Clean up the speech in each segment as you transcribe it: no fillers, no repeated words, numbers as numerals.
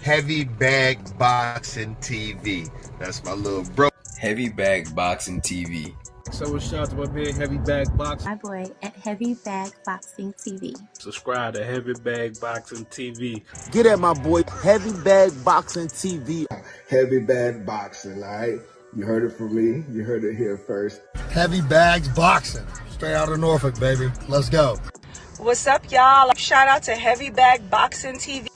Heavy Bag Boxing TV. That's my little bro. Heavy Bag Boxing TV. So shout out to my man Heavy Bag Boxing. My boy at Heavy Bag Boxing TV. Subscribe to Heavy Bag Boxing TV. Get at my boy Heavy Bag Boxing TV. Heavy Bag Boxing, all right? You heard it from me. You heard it here first. Heavy Bags Boxing. Straight out of Norfolk, baby. Let's go. What's up, y'all? Shout out to Heavy Bag Boxing TV.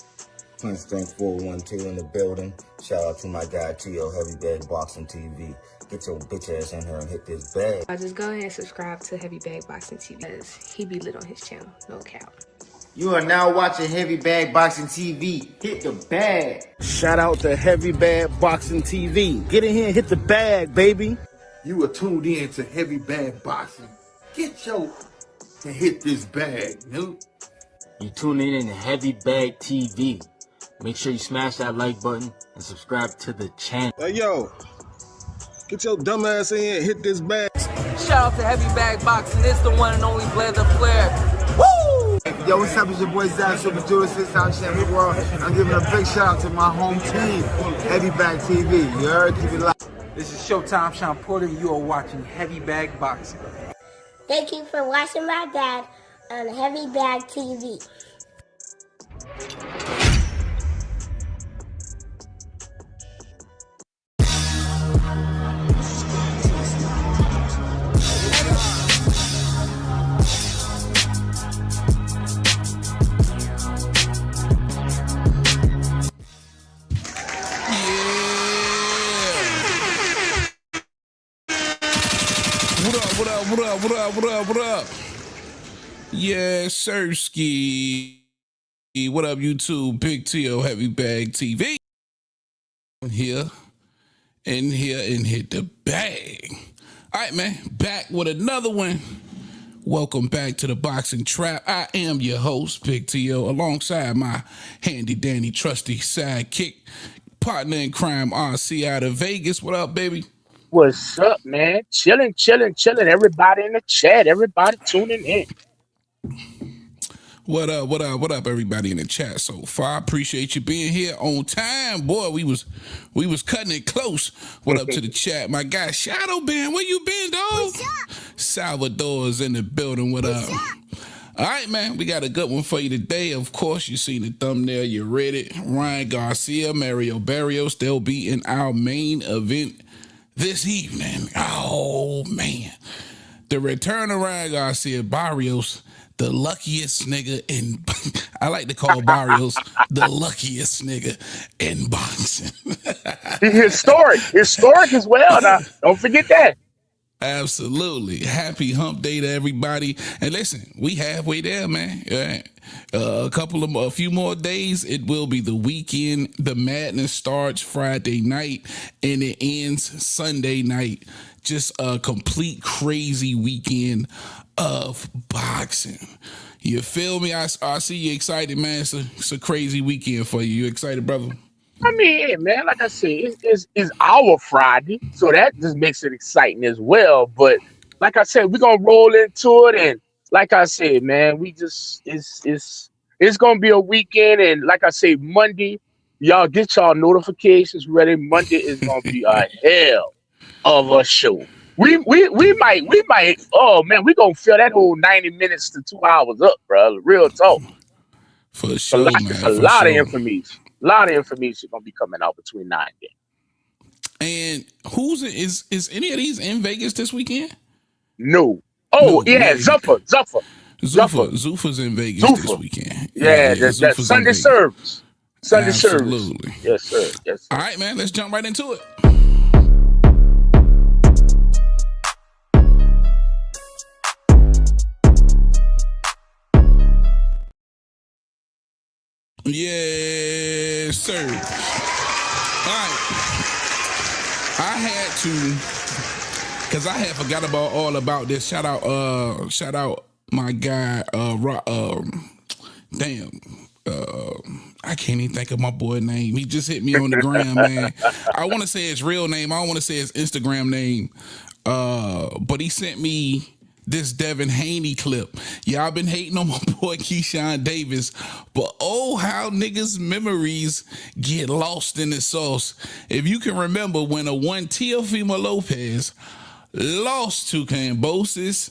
Flintstone 412 in the building. Shout out to my guy T.O. Heavy Bag Boxing TV. Get your bitch ass in here and hit this bag. Just go ahead and subscribe to Heavy Bag Boxing TV because he be lit on his channel, no cap. You are now watching Heavy Bag Boxing TV. Hit the bag. Shout out to Heavy Bag Boxing TV. Get in here and hit the bag, baby. You are tuned in to Heavy Bag Boxing. Get your and hit this bag, dude. You tuning in to Heavy Bag TV. Make sure you smash that like button and subscribe to the channel. Hey, yo. Get your dumb ass in here and hit this bag. Shout out to Heavy Bag Boxing. It's the one and only Blazer Flair. Woo! Yo, what's up? It's your boy Zach, Super Jewel, 6-time champion world. I'm giving a big shout out to my home team, Heavy Bag TV. You heard? Keep it live. This is Showtime Sean Porter, and you are watching Heavy Bag Boxing. Thank you for watching my dad on Heavy Bag TV. What up? Yeah, Sirski. What up, YouTube? Big T.O. Heavy Bag TV. Here, and hit the bag. All right, man. Back with another one. Welcome back to the Boxing Trap. I am your host, Big T.O., alongside my handy dandy trusty sidekick, partner in crime, RC out of Vegas. What up, baby? What's up, man? Chilling. Everybody in the chat. Everybody tuning in. What up, everybody in the chat so far? Appreciate you being here on time. Boy, we was cutting it close. What up to the chat? My guy Shadow Ben, where you been, dog? Salvador's in the building. What up? All right, man, we got a good one for you today. Of course, you seen the thumbnail. You read it. Ryan Garcia, Mario Barrios, they'll be in our main event this evening. Oh, man. The return of Ryan Garcia, Barrios, the luckiest nigga in... I like to call Barrios the luckiest nigga in boxing. Historic as well. Now, don't forget that. Absolutely. Happy hump day to everybody. And listen, we halfway there, man. A few more days, it will be the weekend. The madness starts Friday night and it ends Sunday night. Just a complete crazy weekend of boxing. You feel me? I see you excited, man. It's a crazy weekend for you. You excited, brother? I mean, hey, man, like I said, it's our Friday, so that just makes it exciting as well. But like I said, we're gonna roll into it, and like I said, man, it's gonna be a weekend, and like I say, Monday, y'all get y'all notifications ready. Monday is gonna be a hell of a show. We might. Oh man, we gonna fill that whole 90 minutes to 2 hours up, bro. Real talk. For sure, man. A lot of information. A lot of information gonna be coming out between now and then. And is any of these in Vegas this weekend? No. Oh, no, yeah, Zuffa's in Vegas this weekend. Yeah, that's Sunday service. Sunday service. Absolutely. Yes, sir. All right, man. Let's jump right into it. Yes, sir. All right. I had to, because I had forgot all about this. Shout out my guy, I can't even think of my boy's name. He just hit me on the gram, man. I want to say his real name. I don't want to say his Instagram name. But he sent me this Devin Haney clip. Y'all been hating on my boy Keyshawn Davis, but oh, how niggas' memories get lost in the sauce. If you can remember when a one Teofimo Lopez lost to Kambosos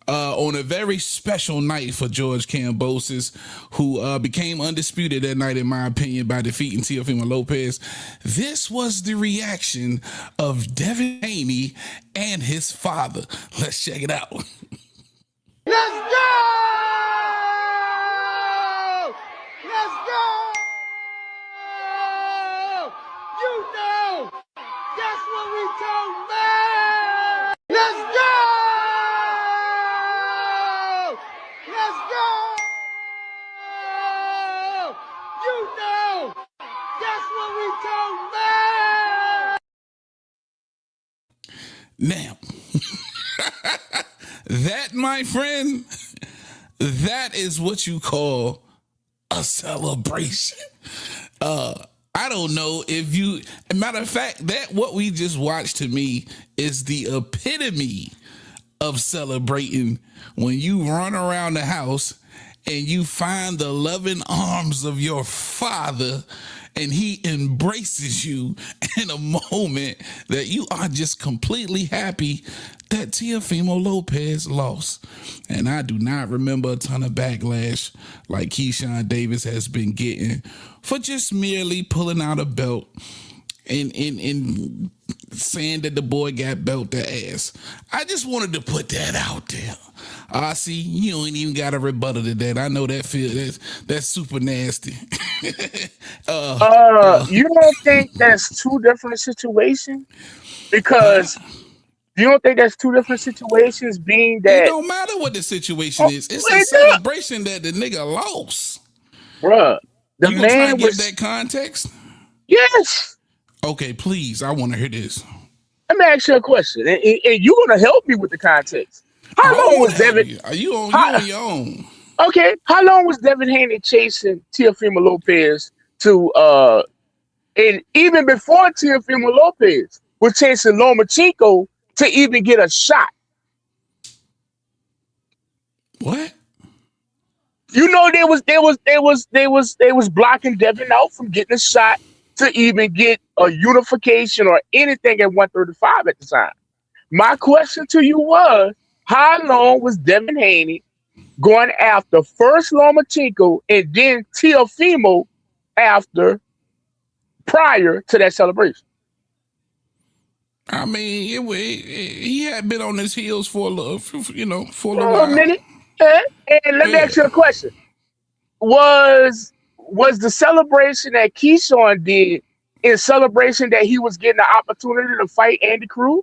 on a very special night for George Kambosos, who became undisputed that night, in my opinion, by defeating Teofimo Lopez. This was the reaction of Devin Haney and his father. Let's check it out. Let's go! Let's go! You know, that's what we talking about! Let's go! Let's go! You know, that's what we talking about! Now, that, my friend, that is what you call a celebration. I don't know if you, matter of fact, that what we just watched to me is the epitome of celebrating, when you run around the house and you find the loving arms of your father and he embraces you in a moment that you are just completely happy that Teofimo Lopez lost. And I do not remember a ton of backlash like Keyshawn Davis has been getting for just merely pulling out a belt and saying that the boy got belt the ass. I just wanted to put that out there. See, you ain't even got a rebuttal to that. I know that that's super nasty. You don't think that's two different situations? Because you don't think that's two different situations, being that it don't matter what the situation is. It's a celebration that the nigga lost. Bruh, the you man was give that context? Yes. Okay, please. I want to hear this. Let me ask you a question, and you're gonna help me with the context. How long was Devin? Are you on your own? Okay. How long was Devin Haney chasing Teofimo Lopez to and even before Teofimo Lopez was chasing Lomachenko to even get a shot? What? You know, they was blocking Devin out from getting a shot to even get a unification or anything at 135 at the time. My question to you was, how long was Devin Haney going after first Lomachenko and then Teofimo prior to that celebration? I mean, he had been on his heels for a little, for a little a while. minute. And let me ask you a question. Was the celebration that Keyshawn did in celebration that he was getting the opportunity to fight Andy Cruz?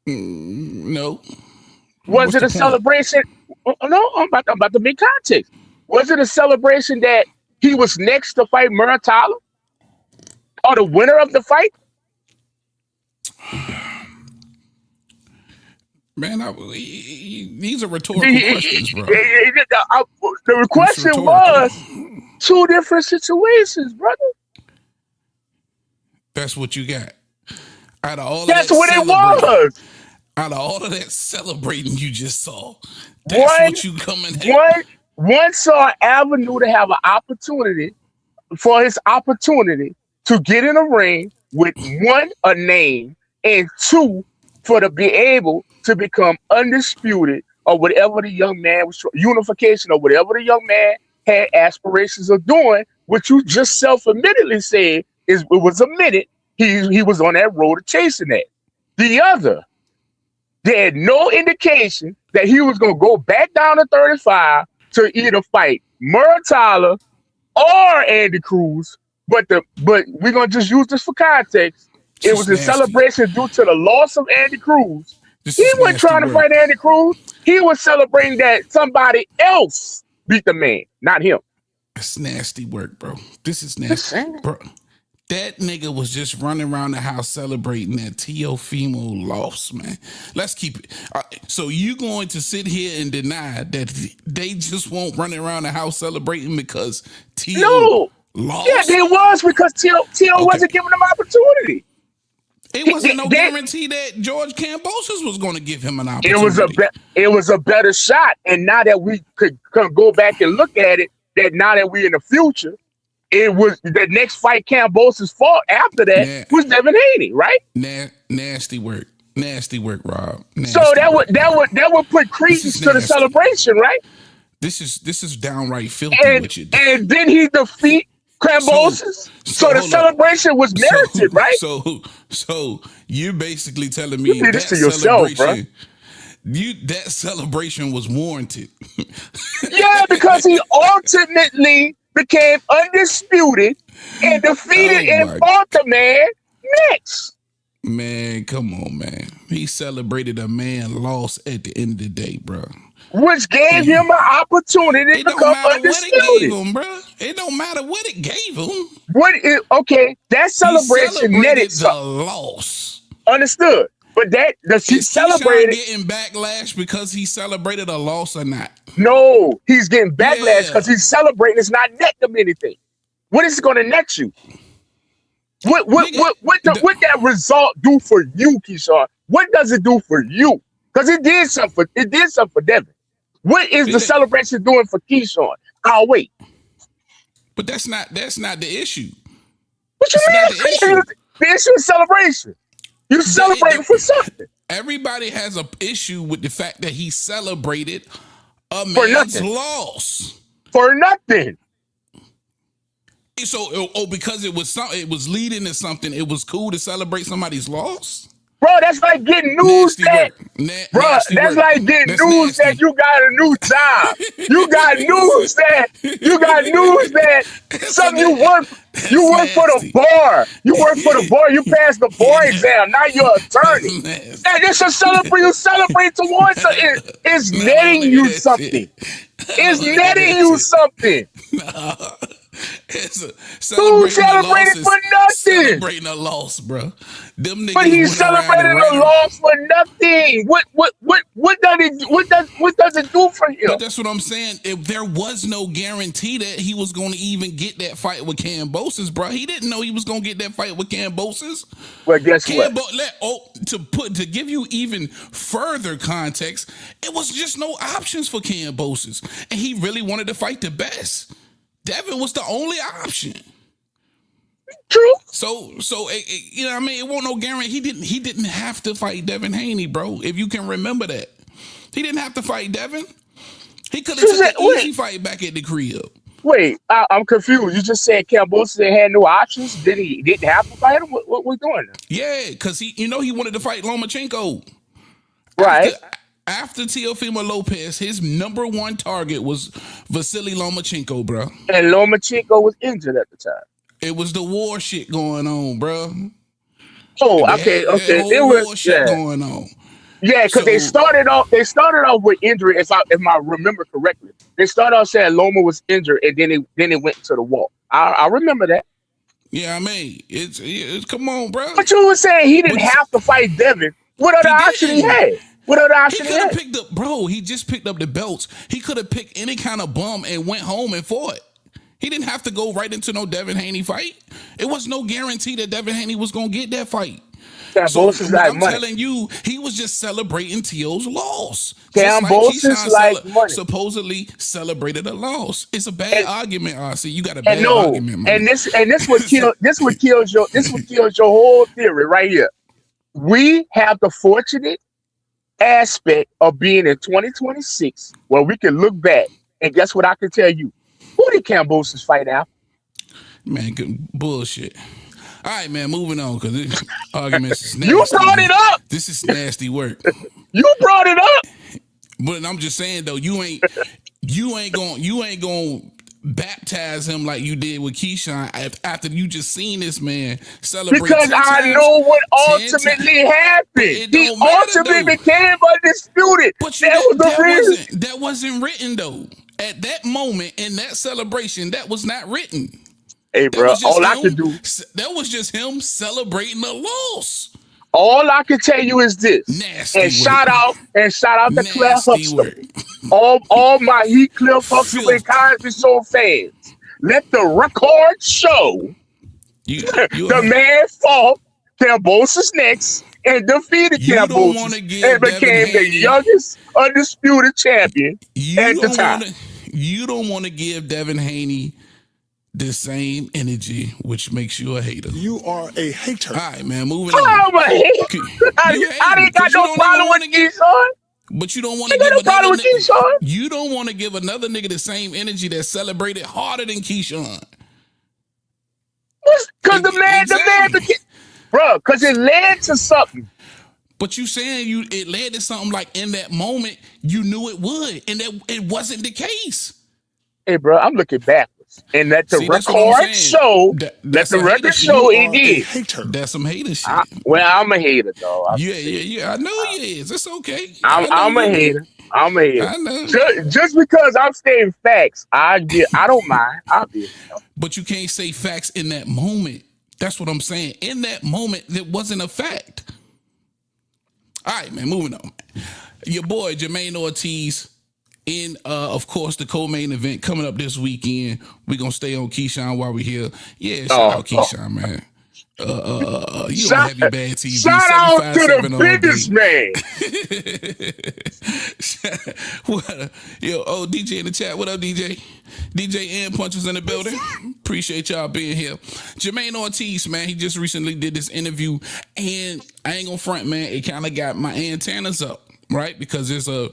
No. Was it a celebration? No, I'm about to make context. Was it a celebration that he was next to fight Muratalla, or the winner of the fight? Man, these are rhetorical questions, bro. The question was two different situations, brother. That's what you got. Out of all that's of that what it was. Out of all of that celebrating you just saw, that's what you coming at. One saw an avenue to have an opportunity for his opportunity to get in a ring with one, a name, and two, for to be able to become undisputed or whatever the young man was, unification or whatever the young man had aspirations of doing, which you just self-admittedly said it was a minute he was on that road to chasing that. The other, they had no indication that he was going to go back down to 35 to either fight Muratalla or Andy Cruz, but we're going to just use this for context. It was a celebration due to the loss of Andy Cruz. He wasn't trying to fight Andy Cruz. He was celebrating that somebody else beat the man, not him. That's nasty work, bro. This is nasty, bro. That nigga was just running around the house celebrating that Teofimo loss, man. Let's keep it. So you going to sit here and deny that they just won't run around the house celebrating because Teo lost? Yeah, it was because Teo wasn't giving them opportunity. It wasn't no guarantee that George Kambosos was going to give him an opportunity. It was a better shot, and now that we could go back and look at it, that now that we in the future, it was the next fight Kambosos fought after that was Devin Haney, right? Nasty work, Rob. So that would put credence to the celebration, right? This is downright filthy. And then he defeat Kambosos. So the celebration was merited, right? So you're basically telling me that to yourself, bro. That celebration was warranted. Yeah, because he ultimately became undisputed and defeated and fought the man next. Man, come on, man. He celebrated a man lost at the end of the day, bro. Which gave him an opportunity to become undisputed. It don't matter what it gave him. That celebration netted the loss. Understood. But does he celebrate getting backlash because he celebrated a loss or not? No, he's getting backlash because he's celebrating. It's not net him anything. What is it going to net you? What that result do for you, Keyshawn? What does it do for you? Because it did something for Devin. What is the celebration doing for Keyshawn? I'll wait. But that's not the issue. What you mean? The issue is celebration. You celebrating for something. Everybody has an issue with the fact that he celebrated a man's loss for nothing. So, because it was leading to something, it was cool to celebrate somebody's loss. Bro, that's like getting news that you got a new job. You got news that something you work for the bar. You work for the bar. You passed the bar exam. Now you're an attorney. And this is you celebrate towards something. It's netting you something. It's netting you something. Dude celebrated for nothing. Celebrating a loss, bro. But he celebrated a loss for nothing. What does it do for him? But that's what I'm saying. If there was no guarantee that he was going to even get that fight with Kambosos, bro, he didn't know he was going to get that fight with Kambosos. Well, guess what? To give you even further context, it was just no options for Kambosos, and he really wanted to fight the best. Devin was the only option. True. So you know what I mean? It won't no guarantee. He didn't have to fight Devin Haney, bro. If you can remember that. He didn't have to fight Devin. He could have took an easy fight back at the crib. Wait, I'm confused. You just said Kambosos had no options? He didn't have to fight him? What we doing now? Yeah, because he wanted to fight Lomachenko. Right. After Teofimo Lopez, his number one target was Vasily Lomachenko, bro. And Lomachenko was injured at the time. It was the war shit going on, bro. Oh, okay. It was war shit going on. Yeah, because they started off with injury. If I remember correctly, they started off saying Loma was injured, and then it went to the wall. I remember that. Yeah, I mean, it's come on, bro. But you were saying he didn't have to fight Devin. What other option he had? What other option he could have picked up, bro? He just picked up the belts. He could have picked any kind of bum and went home and fought. He didn't have to go right into no Devin Haney fight. It was no guarantee that Devin Haney was gonna get that fight. So I'm telling you, he was just celebrating T.O.'s loss. Kambosos like money. Supposedly celebrated a loss. It's a bad argument, RC. You got a bad argument, man. And this what kills your whole theory right here. We have the fortunate aspect of being in 2026 where we can look back and guess what I can tell you? Who did Kambosos fight after? Man, good bullshit. All right, man, moving on because this argument is nasty. You brought it up. This is nasty work. You brought it up. But I'm just saying though, you ain't gonna baptize him like you did with Keyshawn after you just seen this man celebrate. Because I know what ultimately happened. He ultimately became undisputed. But that wasn't written though. At that moment in that celebration, that was not written. Hey, bro, I could do. That was just him celebrating the loss. All I can tell you is this. Nasty and shout out to Claire Huxtable. all my Cliff Huxtable and Cosby Show fans. Let the record show the man fought Kambosos next and defeated You don't want Kambosos to give and Devin became the Haney. youngest undisputed champion at the time. You don't want to give Devin Haney the same energy, which makes you a hater. You are a hater. All right, man, moving How on. am I hating? I ain't got no problem with Keyshawn. But you don't want to give no problem with Keyshawn. You don't want to give another nigga the same energy that celebrated harder than Keyshawn. Because the man became, bro, because it led to something. But you saying it led to something like in that moment you knew it would, and that it wasn't the case. Hey, bro, I'm looking backwards, and let the record show. Let the record show it did. That's some hater shit. I'm a hater, though. Yeah. I know you is. It's okay. I'm a hater. I'm a hater. I know. Just because I'm stating facts, I don't mind. I'll be. But you can't say facts in that moment. That's what I'm saying. In that moment, it wasn't a fact. All right, man, moving on. Your boy, Jermaine Ortiz, in, of course, the co-main event coming up this weekend. We're going to stay on Keyshawn while we're here. Yeah, shout out Keyshawn, man. You on Heavy Bad TV. Shout out to the biggest man. Yo, DJ in the chat. What up, DJ? DJ and Punches in the building. Appreciate y'all being here. Jermaine Ortiz, man, he just recently did this interview, and I ain't gonna front, man, it kind of got my antennas up, right? Because there's a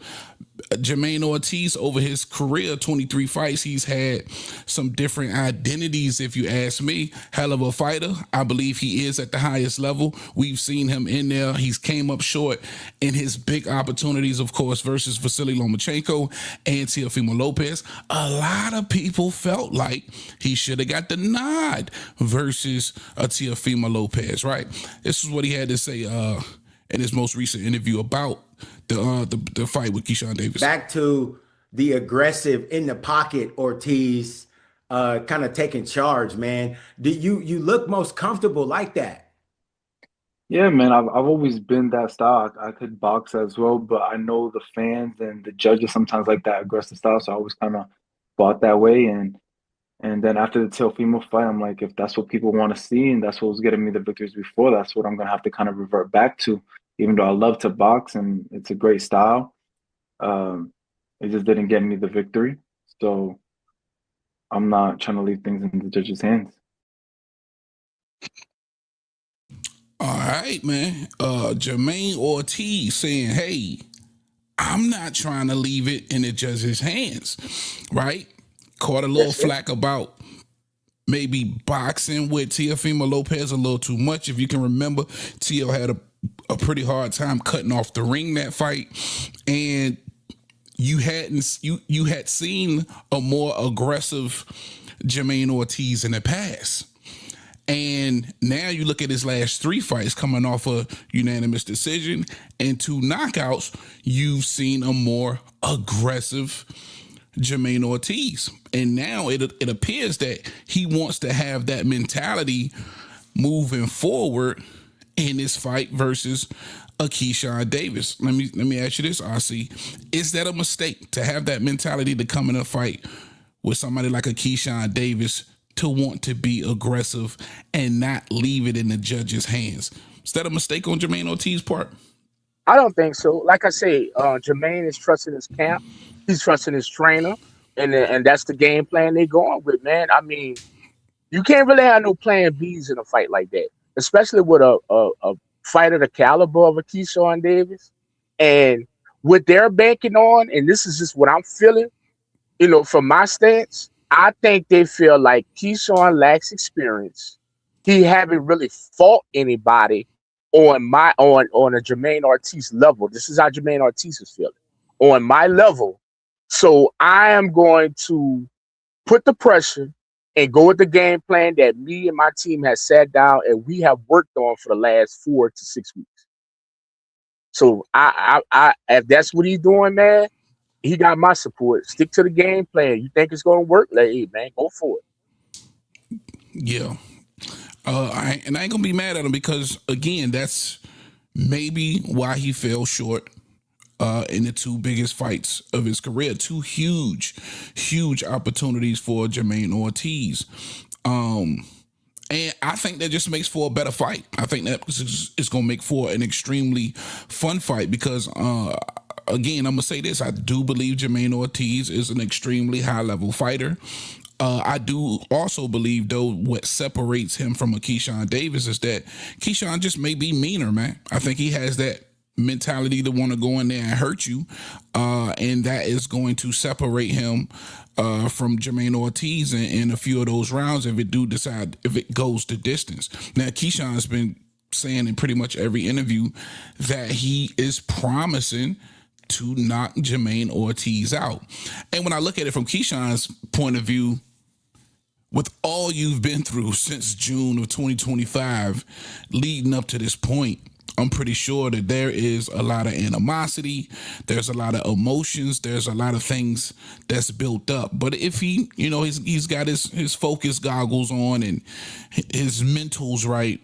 Jermaine Ortiz, over his career, 23 fights, he's had some different identities, if you ask me. Hell of a fighter. I believe he is at the highest level. We've seen him in there. He's came up short in his big opportunities, of course, versus Vasily Lomachenko and Teofimo Lopez. A lot of people felt like he should have got the nod versus Teofimo Lopez, right? This is what he had to say in his most recent interview about the fight with Keyshawn Davis. Back to the aggressive in the pocket Ortiz, kind of taking charge, man. Do you look most comfortable like that? Yeah, man, I've always been that style. I could box as well, but I know the fans and the judges sometimes like that aggressive style, so I always kind of fought that way. And then after the Teofimo fight, I'm like, if that's what people want to see and that's what was getting me the victories before, that's what I'm going to have to kind of revert back to. Even though I love to box and it's a great style, it just didn't get me the victory. So I'm not trying to leave things in the judges' hands. All right, man. Jermaine Ortiz saying, hey, I'm not trying to leave it in the judges' hands, right? Caught a little flack about maybe boxing with Teofimo Lopez a little too much. If you can remember, Teo had a pretty hard time cutting off the ring that fight, and you had seen a more aggressive Jermaine Ortiz in the past, and now you look at his last 3 fights coming off a unanimous decision and 2 knockouts. You've seen a more aggressive Jermaine Ortiz, and now it appears that he wants to have that mentality moving forward in this fight versus Keyshawn Davis. Let me ask you this, RC. Is that a mistake to have that mentality to come in a fight with somebody like a Keyshawn Davis, to want to be aggressive and not leave it in the judge's hands? Is that a mistake on Jermaine Ortiz's part? I don't think so. Like I say, Jermaine is trusting his camp. He's trusting his trainer, and that's the game plan they're going with, man. I mean, you can't really have no plan Bs in a fight like that, especially with a fighter the caliber of a Keyshawn Davis. And what they're banking on, and this is just what I'm feeling, from my stance, I think they feel like Keyshawn lacks experience. He haven't really fought anybody on a Jermaine Ortiz level. This is how Jermaine Ortiz is feeling. On my level. So I am going to put the pressure and go with the game plan that me and my team has sat down and we have worked on for the last 4 to 6 weeks. So I if that's what he's doing, man, he got my support. Stick to the game plan. You think it's going to work? Hey, man, go for it. Yeah. I ain't going to be mad at him, because, again, that's maybe why he fell short in the 2 biggest fights of his career. 2 huge opportunities for Jermaine Ortiz. And I think that just makes for a better fight. I think that is going to make for an extremely fun fight because, again, I'm going to say this. I do believe Jermaine Ortiz is an extremely high-level fighter. I do also believe, though, what separates him from a Keyshawn Davis is that Keyshawn just may be meaner, man. I think he has that mentality to want to go in there and hurt you, and that is going to separate him from Jermaine Ortiz in a few of those rounds if it goes the distance. Now, Keyshawn's been saying in pretty much every interview that he is promising to knock Jermaine Ortiz out. And when I look at it from Keyshawn's point of view, with all you've been through since June of 2025 leading up to this point, I'm pretty sure that there is a lot of animosity. There's a lot of emotions. There's a lot of things that's built up. But if he, he's got his focus goggles on and his mentals right,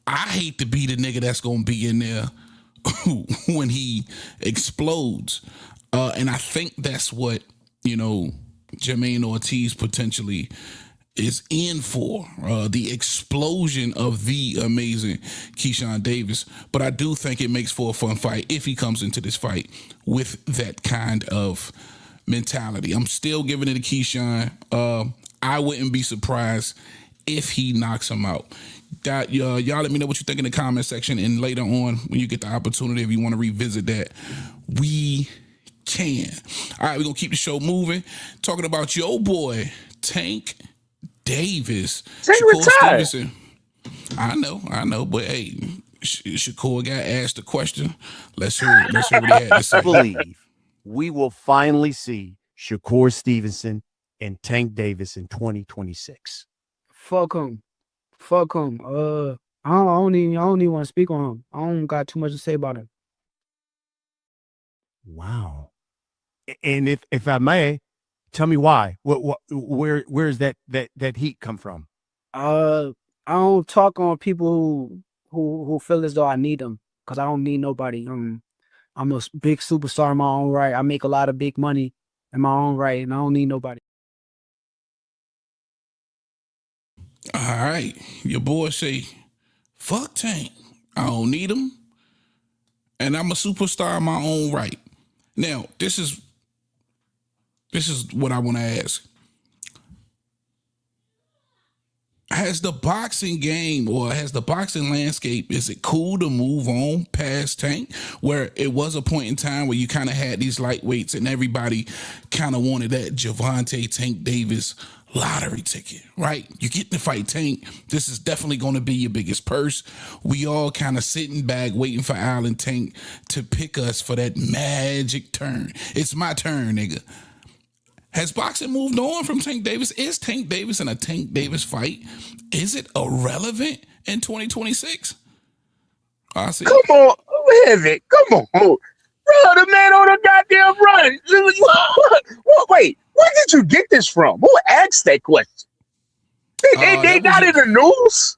I hate to be the nigga that's going to be in there when he explodes. And I think that's what, Jermaine Ortiz potentially is in for, the explosion of the amazing Keyshawn Davis. But I do think it makes for a fun fight if he comes into this fight with that kind of mentality. I'm still giving it to Keyshawn. I wouldn't be surprised if he knocks him out. Y'all let me know what you think in the comment section, and later on when you get the opportunity, if you want to revisit that, we can. All right, we're going to keep the show moving. Talking about your boy, Tank Davis. Tank retired. Stevenson. I know, but hey, Shakur got asked a question. Let's hear what he had to say. I believe we will finally see Shakur Stevenson and Tank Davis in 2026. Fuck him. I don't even want to speak on him. I don't got too much to say about him. Wow. And if I may, tell me why. Where's that heat come from? I don't talk on people who feel as though I need them, because I don't need nobody. I'm a big superstar in my own right. I make a lot of big money in my own right, and I don't need nobody. All right, your boy say, fuck Tank. I don't need him, and I'm a superstar in my own right. Now, this is what I want to ask. Has the boxing game or has the boxing landscape, is it cool to move on past Tank, where it was a point in time where you kind of had these lightweights and everybody kind of wanted that Gervonta Tank Davis lottery ticket, right? You get to fight Tank. This is definitely going to be your biggest purse. We all kind of sitting back waiting for Alan Tank to pick us for that magic turn. It's my turn, nigga. Has boxing moved on from Tank Davis? Is Tank Davis in a Tank Davis fight? Is it irrelevant in 2026? I see. Come on, Heavy. Come on. Bro, the man on the goddamn run. Wait, where did you get this from? Who asked that question? They got in the news?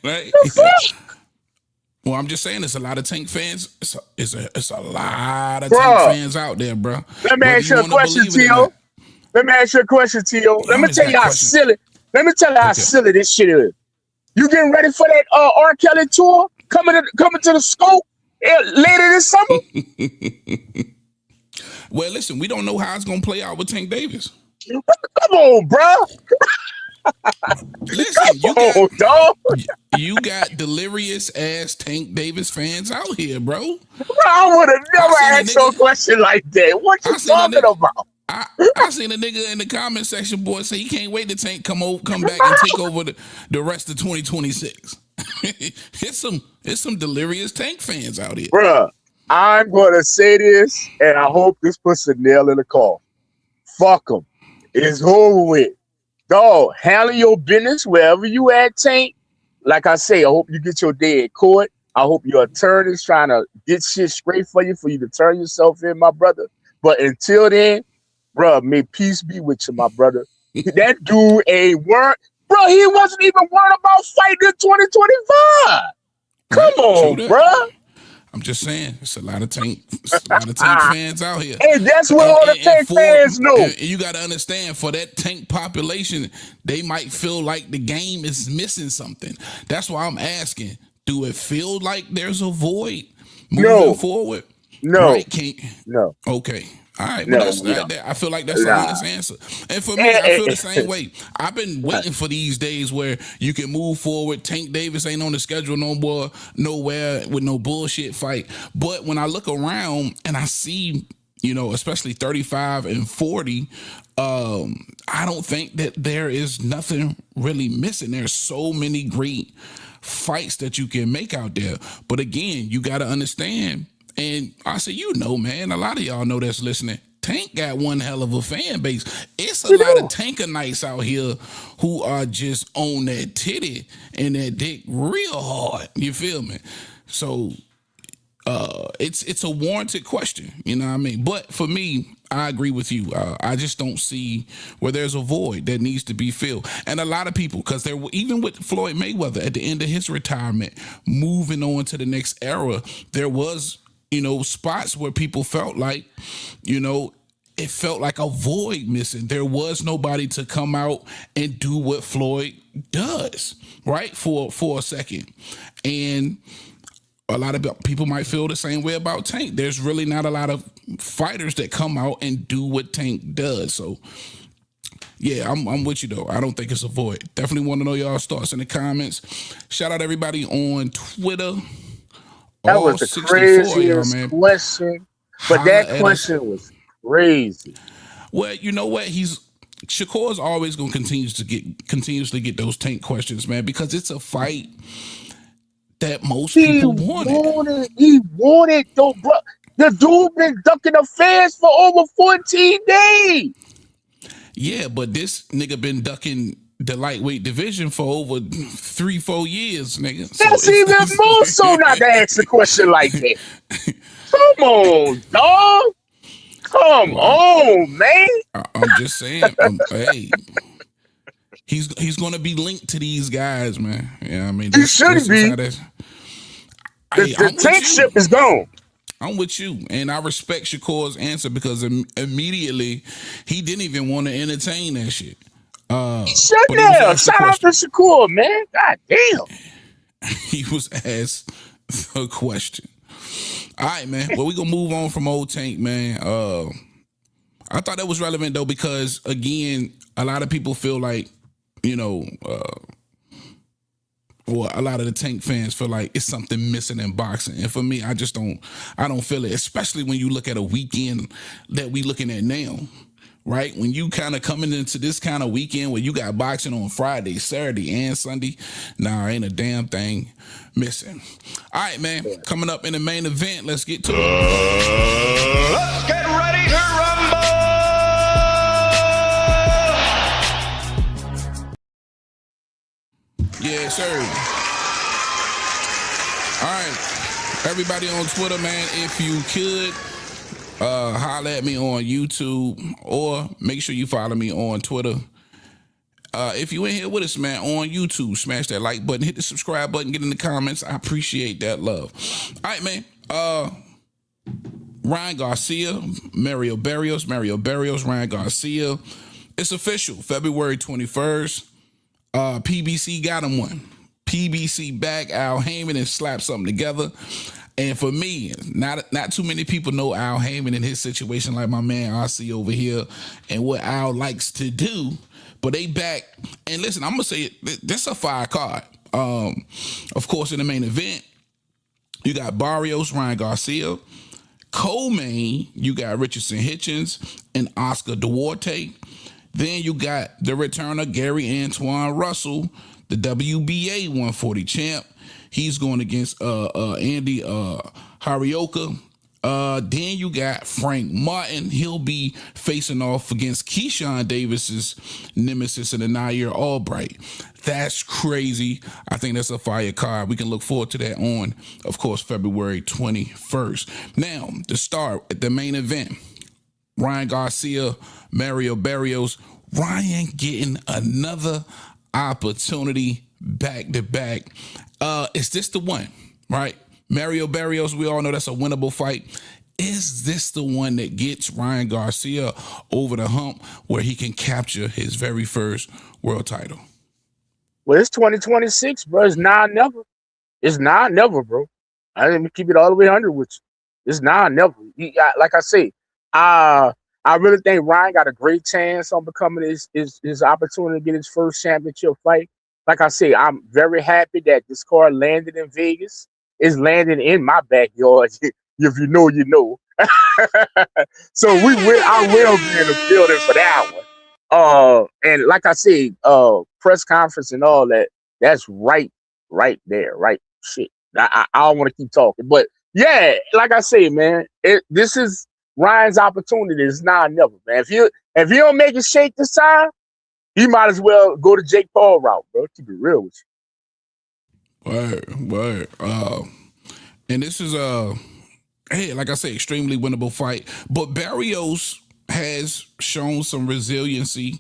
Right? The fuck? Well, I'm just saying, there's a lot of Tank fans. It's a lot of Tank fans out there, bro. Let me ask you a question, Tio. Let me tell you how silly. Let me tell you how silly this shit is. You getting ready for that R. Kelly tour coming to the scope later this summer? Well, listen, we don't know how it's gonna play out with Tank Davis. Come on, bro. Listen, you got delirious ass Tank Davis fans out here, bro. I would have never asked no question like that. What you talking about? I seen a nigga in the comment section, boy, say he can't wait to Tank come back and take over the rest of 2026. It's some delirious Tank fans out here, bruh. I'm gonna say this, and I hope this puts a nail in the coffin. Fuck them. It's over with. Dog, handle your business wherever you at, Tank. Like I say, I hope you get your day in court. I hope your attorney's trying to get shit straight for you to turn yourself in, my brother. But until then, bro, may peace be with you, my brother. That dude ain't worried. Bro, he wasn't even worried about fighting in 2025. Come on, bro. I'm just saying, it's a lot of Tank fans out here. And that's what all the Tank fans know. And you got to understand, for that Tank population, they might feel like the game is missing something. That's why I'm asking, do it feel like there's a void moving forward? No. Right? No. Okay. All right, No, I feel like that's an honest answer. And for me, I feel the same way. I've been waiting for these days where you can move forward. Tank Davis ain't on the schedule no more, nowhere with no bullshit fight. But when I look around and I see, you know, especially 35 and 40, I don't think that there is nothing really missing. There's so many great fights that you can make out there. But again, you got to understand. And I say, you know, man, a lot of y'all know that's listening. Tank got one hell of a fan base. It's a lot of Tankanites out here who are just on that titty and that dick real hard. You feel me? So it's a warranted question. You know what I mean? But for me, I agree with you. I just don't see where there's a void that needs to be filled. And a lot of people, because there, even with Floyd Mayweather at the end of his retirement, moving on to the next era, there was, you know, spots where people felt like, you know, it felt like a void missing. There was nobody to come out and do what Floyd does, right? For a second. And a lot of people might feel the same way about Tank. There's really not a lot of fighters that come out and do what Tank does. So yeah, I'm with you though. I don't think it's a void. Definitely want to know y'all's thoughts in the comments. Shout out everybody on Twitter. That was the craziest question. But that question was crazy. Well, you know what? Shakur is always going to continuously get those Tank questions, man, because it's a fight that most people wanted. He wanted though, bro. The dude been ducking the fans for over 14 days. Yeah, but this nigga been ducking the lightweight division for over 3-4 years, nigga. That's even more so not to ask a question like that. Come on, dog. Come on, man. I'm just saying. Hey, he's gonna be linked to these guys, man. Yeah, I mean, he should be. The Tank ship is gone. I'm with you, and I respect Shakur's answer because immediately he didn't even want to entertain that shit. Shut down. Shout out to Shakur, man. God damn. He was asked the question. All right, man. Well, we gonna move on from old Tank, man. I thought that was relevant though because again, a lot of people feel like, you know, or a lot of the Tank fans feel like it's something missing in boxing. And for me, I don't feel it, especially when you look at a weekend that we looking at now, right? When you kind of coming into this kind of weekend where you got boxing on Friday, Saturday, and Sunday, ain't a damn thing missing. All right, man, coming up in the main event, let's get to it. Let's get ready to rumble! Yeah, sir. All right. Everybody on Twitter, man, if you could, holler at me on YouTube or make sure you follow me on Twitter. If you in here with us, man, on YouTube, smash that like button, hit the subscribe button, get in the comments. I appreciate that love. All right, man. Ryan Garcia, Mario Barrios, Ryan Garcia. It's official, February 21st. PBC got him one. PBC back, Al Heyman, and slapped something together. And for me, not too many people know Al Heyman in his situation like my man RC over here and what Al likes to do. But they back. And listen, I'm going to say it, this is a fire card. Of course, in the main event, you got Barrios, Ryan Garcia. Co-main, you got Richardson Hitchens and Oscar Duarte. Then you got the returner, Gary Antoine Russell, the WBA 140 champ. He's going against Andy Harioka. Then you got Frank Martin. He'll be facing off against Keyshawn Davis's nemesis and Nair Albright. That's crazy. I think that's a fire card. We can look forward to that on, of course, February 21st. Now, to start at the main event, Ryan Garcia, Mario Barrios. Ryan getting another opportunity back to back. Is this the one, right? Mario Barrios, we all know that's a winnable fight. Is this the one that gets Ryan Garcia over the hump where he can capture his very first world title? Well, it's 2026, bro. It's now or never. It's now or never, bro. I didn't keep it all the way 100 with you. It's now or never. Like I say, I really think Ryan got a great chance on becoming his opportunity to get his first championship fight. Like I say, I'm very happy that this card landed in Vegas. It's landing in my backyard. If you know, you know. So I will be in the building for that one. And like I said, press conference and all that, that's right there, right? Shit. I don't want to keep talking. But yeah, like I say, man, this is Ryan's opportunity. It's now or never, man. If he don't make it shake this time, he might as well go to Jake Paul route, bro. Keep it real with you. Word. And this is hey, like I say, extremely winnable fight. But Barrios has shown some resiliency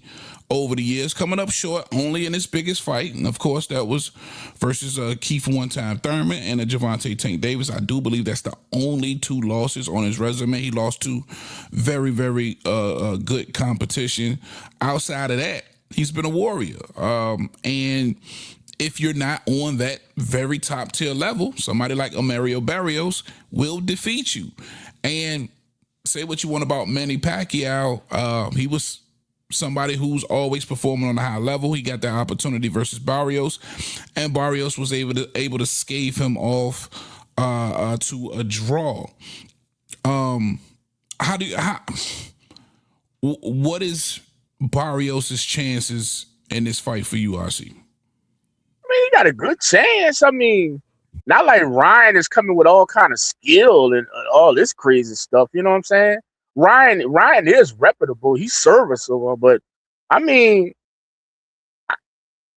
over the years, coming up short only in his biggest fight. And of course, that was versus Keith one-time Thurman and a Gervonta Tank Davis. I do believe that's the only 2 losses on his resume. He lost to very, very good competition. Outside of that, he's been a warrior. And if you're not on that very top tier level, somebody like Mario Barrios will defeat you. And say what you want about Manny Pacquiao, he was somebody who's always performing on a high level. He got that opportunity versus Barrios, and Barrios was able to scave him off to a draw. What is Barrios' chances in this fight for you, RC? I mean, he got a good chance. I mean, not like Ryan is coming with all kind of skill and all this crazy stuff. You know what I'm saying? Ryan is reputable. He's serviceable, but I mean,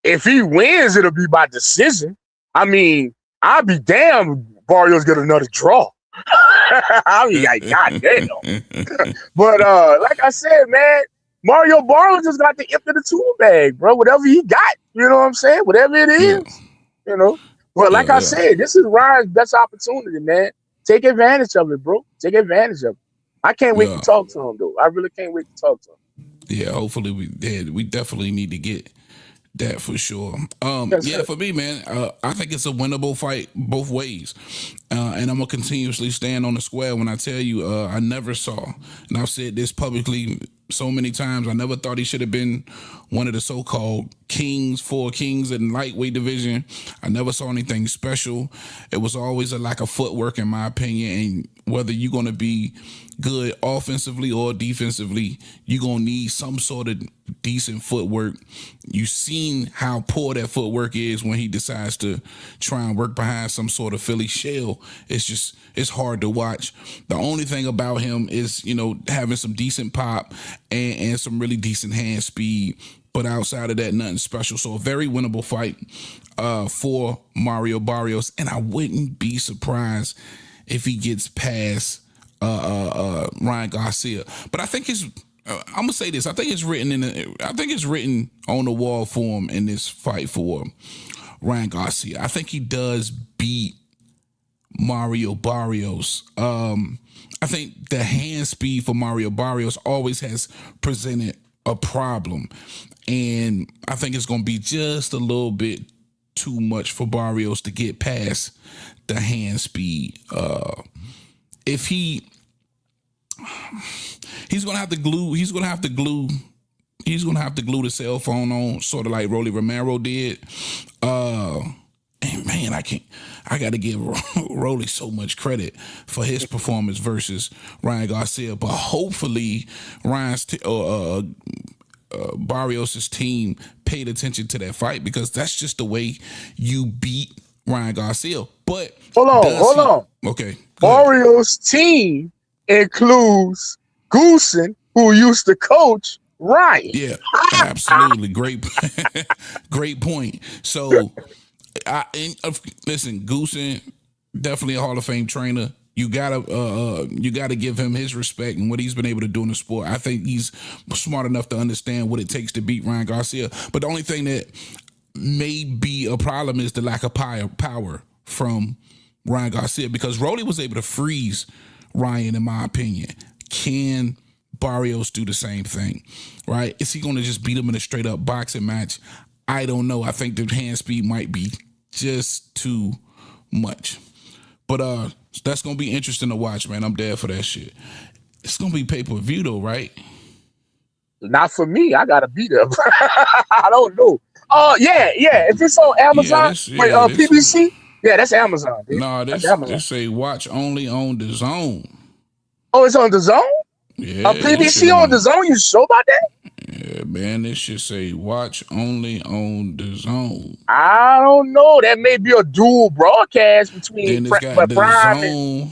if he wins, it'll be by decision. I mean, I'll be damned Barrios get another draw. I mean, like, goddamn. But like I said, man, Mario Barrios just got the empty the tool bag, bro. Whatever he got, you know what I'm saying? Whatever it is, you know. But like I said, this is Ryan's best opportunity, man. Take advantage of it, bro. Take advantage of it. I can't wait to talk to him, though. I really can't wait to talk to him. Yeah, hopefully we definitely need to get that for sure. For me, man, I think it's a winnable fight both ways. And I'm going to continuously stand on the square when I tell you I never saw, and I've said this publicly so many times, I never thought he should have been one of the so-called four kings in lightweight division. I never saw anything special. It was always a lack of footwork, in my opinion, and whether you're going to be good offensively or defensively, you're going to need some sort of decent footwork. You've seen how poor that footwork is when he decides to try and work behind some sort of Philly shell. It's hard to watch. The only thing about him is, having some decent pop and some really decent hand speed. But outside of that, nothing special. So a very winnable fight for Mario Barrios. And I wouldn't be surprised if he gets past Ryan Garcia. But I think I'm gonna say this. I think it's written on the wall for him in this fight for Ryan Garcia. I think he does beat Mario Barrios. I think the hand speed for Mario Barrios always has presented a problem, and I think it's going to be just a little bit too much for Barrios to get past the hand speed. If he's going to have to glue the cell phone on, sort of like Rolly Romero did. And man, I got to give Rolly so much credit for his performance versus Ryan Garcia. But hopefully Barrios' team paid attention to that fight, because that's just the way you beat Ryan Garcia. But hold on. Okay. Barrios' team includes Goosen, who used to coach Ryan. Yeah, absolutely. Great point. So, listen, Goosen, definitely a Hall of Fame trainer. You gotta give him his respect and what he's been able to do in the sport. I think he's smart enough to understand what it takes to beat Ryan Garcia. But the only thing that may be a problem is the lack of power from Ryan Garcia, because Rolly was able to freeze Ryan, in my opinion. Can Barrios do the same thing, right? Is he going to just beat him in a straight-up boxing match? I don't know. I think the hand speed might be just too much. But that's going to be interesting to watch, man. I'm dead for that shit. It's going to be pay-per-view, though, right? Not for me. I got to be there. I don't know. Oh, yeah. If it's on Amazon, PBC, yeah, that's Amazon. Dude. No, this say watch only on the Zone. Oh, it's on the Zone? Yeah. PBC on the Zone? You sure about that? Yeah, man, this should say watch only on the Zone. I don't know. That may be a dual broadcast between Then it's got the Prime Zone.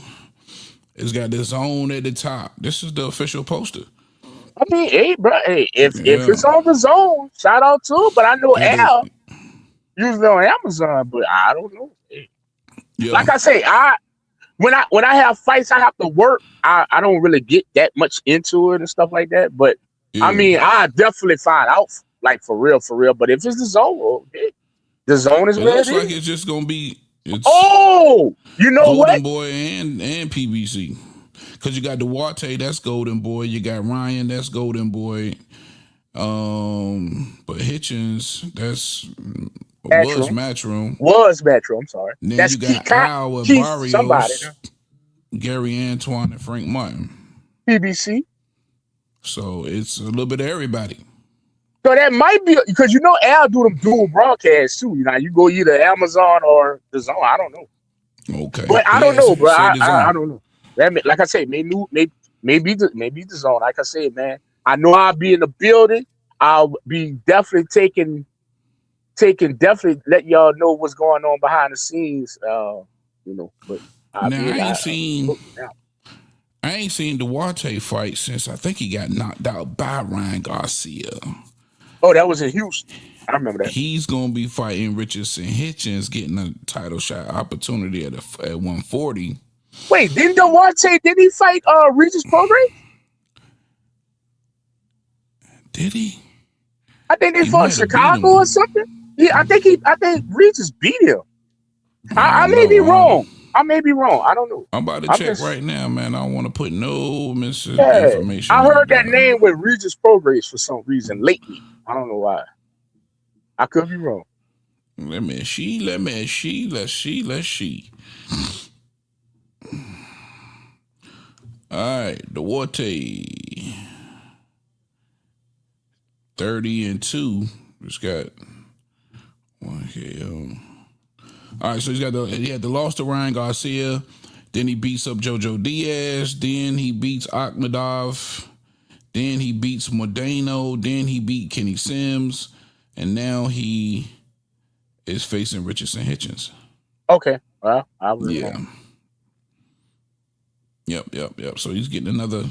It's got the Zone at the top. This is the official poster. I mean, hey, bro, if it's on the Zone, shout out to him. But I know Al usually on Amazon, but I don't know. Hey. Yeah. Like I say, when I have fights, I have to work. I don't really get that much into it and stuff like that. But I mean, I definitely find out like for real. But if it's the Zone, okay, the Zone is it where looks it like is. it's just gonna be. You know Golden what? Boy and PBC. Because you got Duarte, that's Golden Boy. You got Ryan, that's Golden Boy. But Hitchens, was Matchroom. Was Matchroom, I'm sorry. Then That's you got Al with Barrios, Gary Antoine, and Frank Martin. PBC. So it's a little bit of everybody. So that might be because you know Al do them dual broadcasts too. You know, you go either Amazon or the Zone. I don't know. Okay, but I don't know, bro. I don't know. That like I say, maybe the Zone. Like I said, man, I know I'll be in the building. I'll be definitely definitely let y'all know what's going on behind the scenes. But I ain't seen Duarte fight since I think he got knocked out by Ryan Garcia. Oh, that was in Houston. I remember that. He's gonna be fighting Richardson Hitchens, getting a title shot opportunity at 140. Wait, didn't he fight Regis Prograis? Did he? I think they fought Chicago or something. Yeah, I think Regis beat him. I may be wrong. I don't know. I'm about to check right now, man. I don't want to put no misinformation. I heard that name with Regis Prograis for some reason lately. I don't know why. I could be wrong. Let's see. All right, Duarte, 30-2. Just got one KO. All right, so he had the loss to Ryan Garcia. Then he beats up Jojo Diaz. Then he beats Akhmedov. Then he beats Modeno. Then he beat Kenny Sims. And now he is facing Richardson Hitchens. Okay. Well, I was wrong. Yep. So he's getting another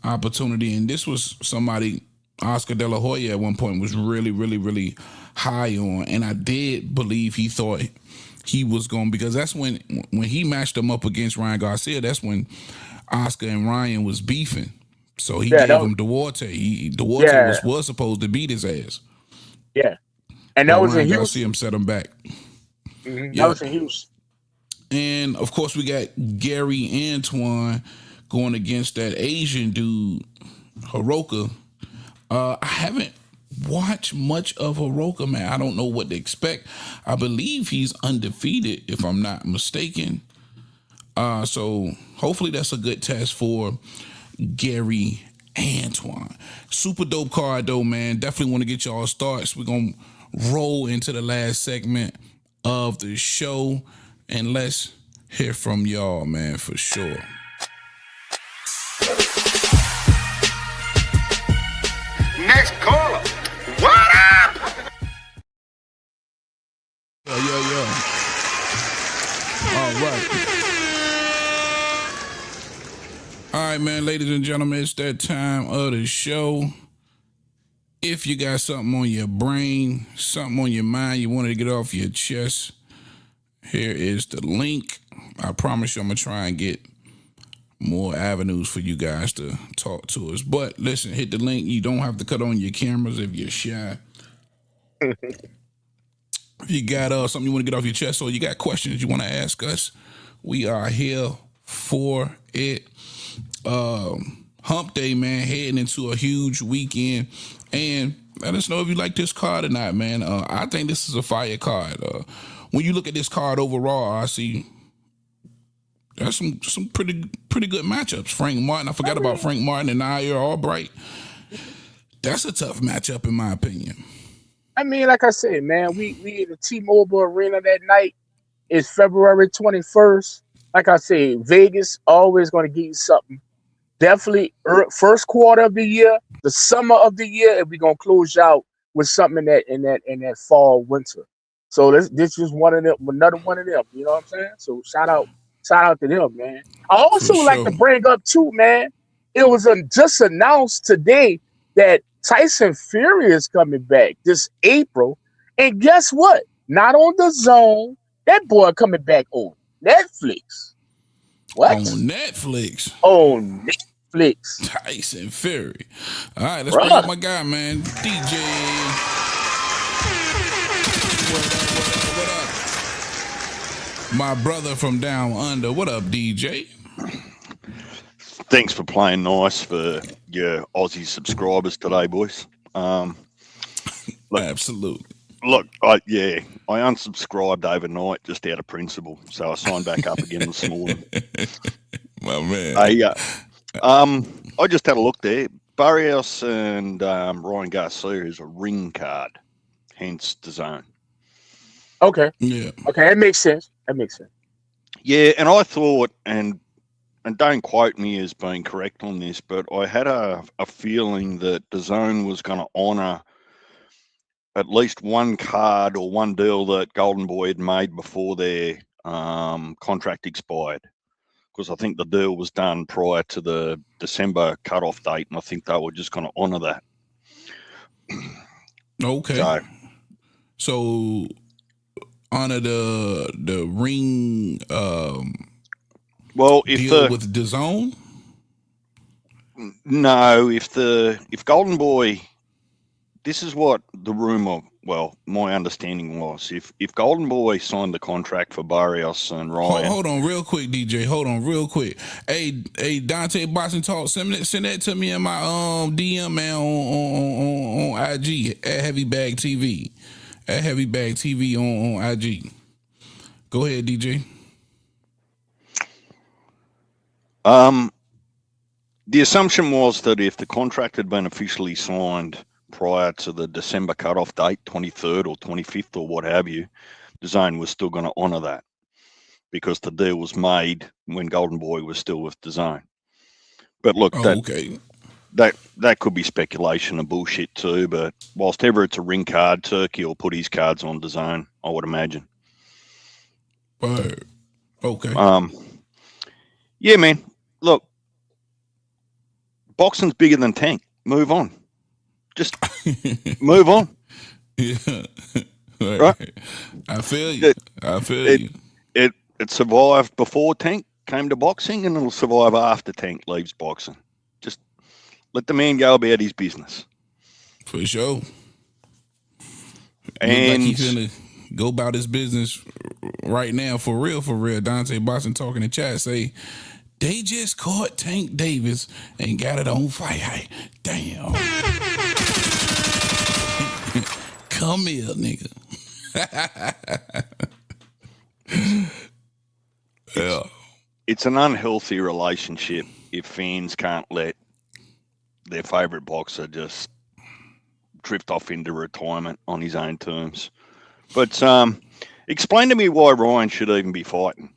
opportunity. And this was somebody Oscar De La Hoya at one point was really, really, really high on. And I did believe he thought he was going, because that's when he matched him up against Ryan Garcia, that's when Oscar and Ryan was beefing. So he gave him Duarte. Duarte was supposed to beat his ass. Yeah. And that was Ryan in Garcia Houston. Set him back. Mm-hmm. That was in Houston. And of course we got Gary Antoine going against that Asian dude, Hiroka. I haven't watched much of Hiroka, man. I don't know what to expect. I believe he's undefeated, if I'm not mistaken. So hopefully that's a good test for Gary Antoine. Super dope card though, man. Definitely want to get y'all starts. We're gonna roll into the last segment of the show, and let's hear from y'all, man, for sure. Next caller. What up? Yo. All right, man, ladies and gentlemen, it's that time of the show. If you got something on your brain, something on your mind you wanted to get off your chest, here is the link. I promise you I'm going to try and get more avenues for you guys to talk to us. But listen, hit the link. You don't have to cut on your cameras if you're shy. If you got something you want to get off your chest or you got questions you want to ask us, we are here for it. Hump Day, man, heading into a huge weekend. And let us know if you like this card or not, man. I think this is a fire card. When you look at this card overall, I see there's some pretty good matchups. Frank Martin, I forgot about Frank Martin and Nair Albright. That's a tough matchup in my opinion. I mean, like I said, man, we in the T-Mobile Arena that night. It's February 21st. Like I said, Vegas always going to give you something. Definitely first quarter of the year, the summer of the year, and we're gonna close out with something in that fall winter. So this is one of them, another one of them. You know what I'm saying? So shout out to them, man. I also would like to bring up too, man. It was just announced today that Tyson Fury is coming back this April, and guess what? Not on the Zone. That boy coming back on Netflix. What? On Netflix. On Netflix. Tyson Fury. All right, let's bring up my guy, man. DJ. What up? My brother from down under. What up, DJ? Thanks for playing nice for your Aussie subscribers today, boys. Absolutely. Look, I unsubscribed overnight just out of principle, so I signed back up again this morning. My man. I just had a look there. Barrios and Ryan Garcia is a ring card, hence the Zone. Okay. Yeah. Okay, that makes sense. Yeah, and I thought, and don't quote me as being correct on this, but I had a feeling that the Zone was going to honour at least one card or one deal that Golden Boy had made before their contract expired. Because I think the deal was done prior to the December cutoff date, and I think they were just going to honour that. Okay. So honor the ring deal with the Zone? No, if Golden Boy, this is what the rumor, my understanding was. If Golden Boy signed the contract for Barrios and Ryan. Hold on real quick, DJ. Hold on real quick. Hey, Dante Boxing Talk, send that to me in my DM, man, on IG at Heavy Bag TV. At Heavy Bag TV on IG. Go ahead, DJ. The assumption was that if the contract had been officially signed prior to the December cutoff date, 23rd or 25th or what have you, the Zone was still going to honour that because the deal was made when Golden Boy was still with the Zone. But look, that could be speculation and bullshit too, but whilst ever it's a ring card, Turkey will put his cards on the Zone, I would imagine. Okay. Yeah, man. Look, boxing's bigger than Tank. Move on. Just move on. Yeah. Right? I feel you. It survived before Tank came to boxing, and it'll survive after Tank leaves boxing. Just let the man go about his business. For sure. And like he's gonna go about his business right now, for real. Dante Boxing talking in chat say they just caught Tank Davis and got it on fight. Damn. Come here, nigga. It's an unhealthy relationship if fans can't let their favourite boxer just drift off into retirement on his own terms. But explain to me why Ryan should even be fighting.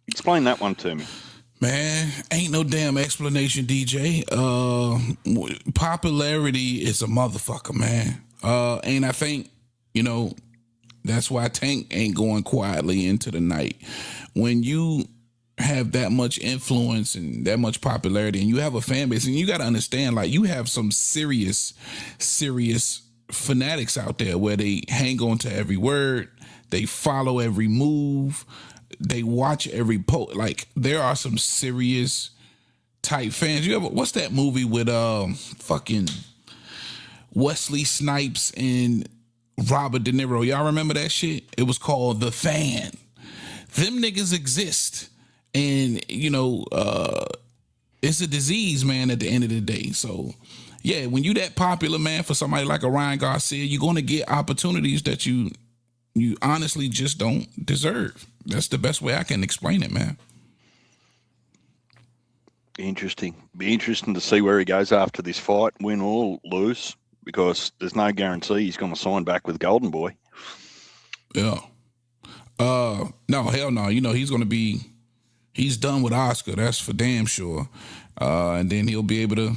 Explain that one to me. Man, ain't no damn explanation, DJ. Popularity is a motherfucker, man. And I think, that's why Tank ain't going quietly into the night. When you have that much influence and that much popularity and you have a fan base, and you got to understand, like, you have some serious fanatics out there where they hang on to every word, they follow every move, they watch every post. Like, there are some serious type fans. What's that movie with fucking Wesley Snipes and Robert De Niro. Y'all remember that shit? It was called The Fan. Them niggas exist. And, it's a disease, man, at the end of the day. So, yeah, when you that popular, man, for somebody like a Ryan Garcia, you're going to get opportunities that you honestly just don't deserve. That's the best way I can explain it, man. Interesting. Be interesting to see where he goes after this fight, win or lose, because there's no guarantee he's going to sign back with Golden Boy. Yeah. No, hell no. He's done with Oscar. That's for damn sure. And then he'll be able to,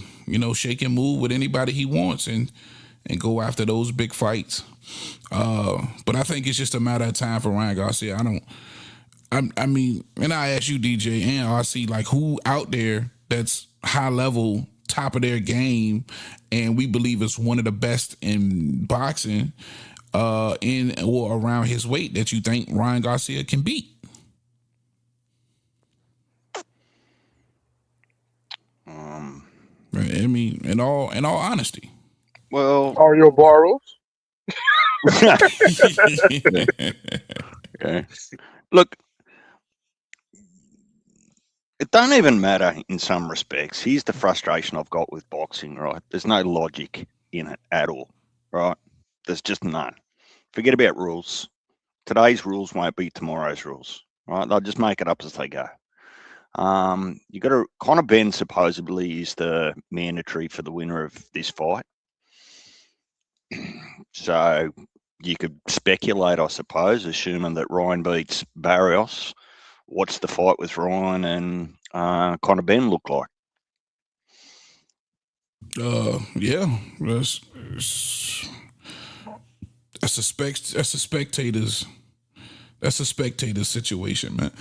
shake and move with anybody he wants and go after those big fights. But I think it's just a matter of time for Ryan Garcia. I mean, and I ask you, DJ and RC, like, who out there that's high level, top of their game, and we believe is one of the best in boxing, in or around his weight that you think Ryan Garcia can beat? I mean, in all honesty. Well, Mario Barrios. Okay. Look, it don't even matter in some respects. Here's the frustration I've got with boxing, right? There's no logic in it at all, right? There's just none. Forget about rules. Today's rules won't be tomorrow's rules, right? They'll just make it up as they go. You got to, Conor Benn supposedly is the mandatory for the winner of this fight. So you could speculate, I suppose, assuming that Ryan beats Barrios. What's the fight with Ryan and Conor Benn look like? Yeah, that's a spectator's situation, man.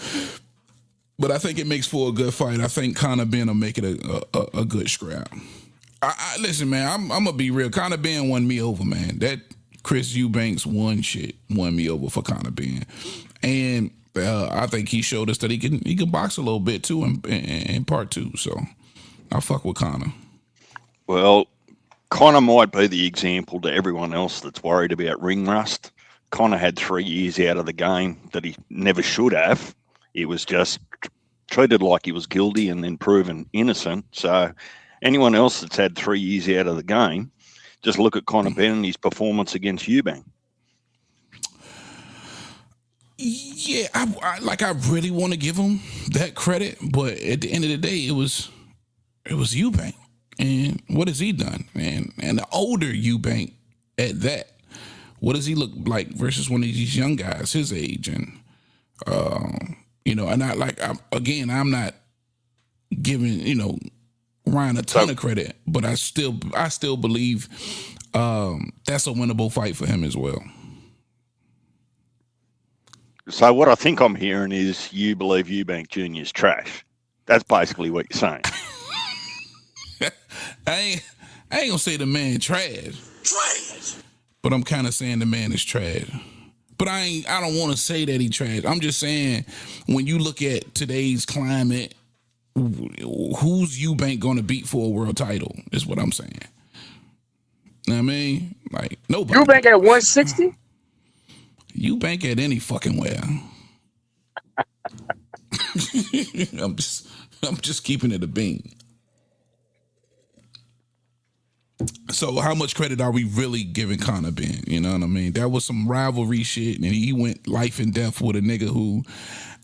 But I think it makes for a good fight. I think Conor Benn will make it a good scrap. Listen, man, I'm gonna be real. Conor Benn won me over, man. That Chris Eubanks won me over for Conor Benn, and I think he showed us that he can box a little bit too in part two. So I fuck with Conor. Well, Conor might be the example to everyone else that's worried about ring rust. Conor had 3 years out of the game that he never should have. He was just treated like he was guilty and then proven innocent. So anyone else that's had 3 years out of the game, just look at Conor Benn and his performance against Eubank. Yeah, I really want to give him that credit, but at the end of the day, it was Eubank. And what has he done? And the older Eubank at that, what does he look like versus one of these young guys his age? And and I'm not giving Ryan a ton of credit, but I still believe that's a winnable fight for him as well. So what I think I'm hearing is you believe Eubank Jr. is trash. That's basically what you're saying. I ain't gonna say the man trash, but I'm kind of saying the man is trash. But I don't want to say that he trash. I'm just saying when you look at today's climate, who's Eubank gonna beat for a world title? Is what I'm saying. You know what I mean? Like nobody. Eubank at 160. Eubank at any fucking where. I'm just keeping it a bean. So how much credit are we really giving Conor Benn? You know what I mean? That was some rivalry shit, and he went life and death with a nigga who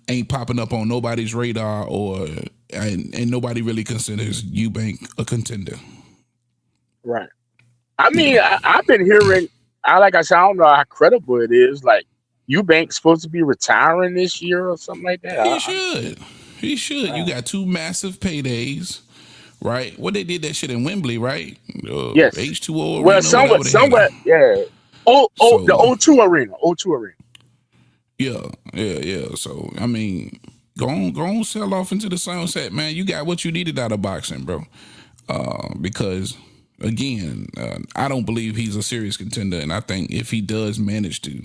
ain't popping up on nobody's radar, and nobody really considers Eubank a contender. Right. I mean, I've been hearing. Like I said, I don't know how credible it is. Like Eubank's supposed to be retiring this year or something like that. He should. You got 2 massive paydays. Right, what they did that shit in Wembley, right? Yes, H2O. Well, somewhere, yeah. The O2 Arena, O2 Arena. Yeah. So I mean, go on, sell off into the sunset, man. You got what you needed out of boxing, bro. Because again, I don't believe he's a serious contender, and I think if he does manage to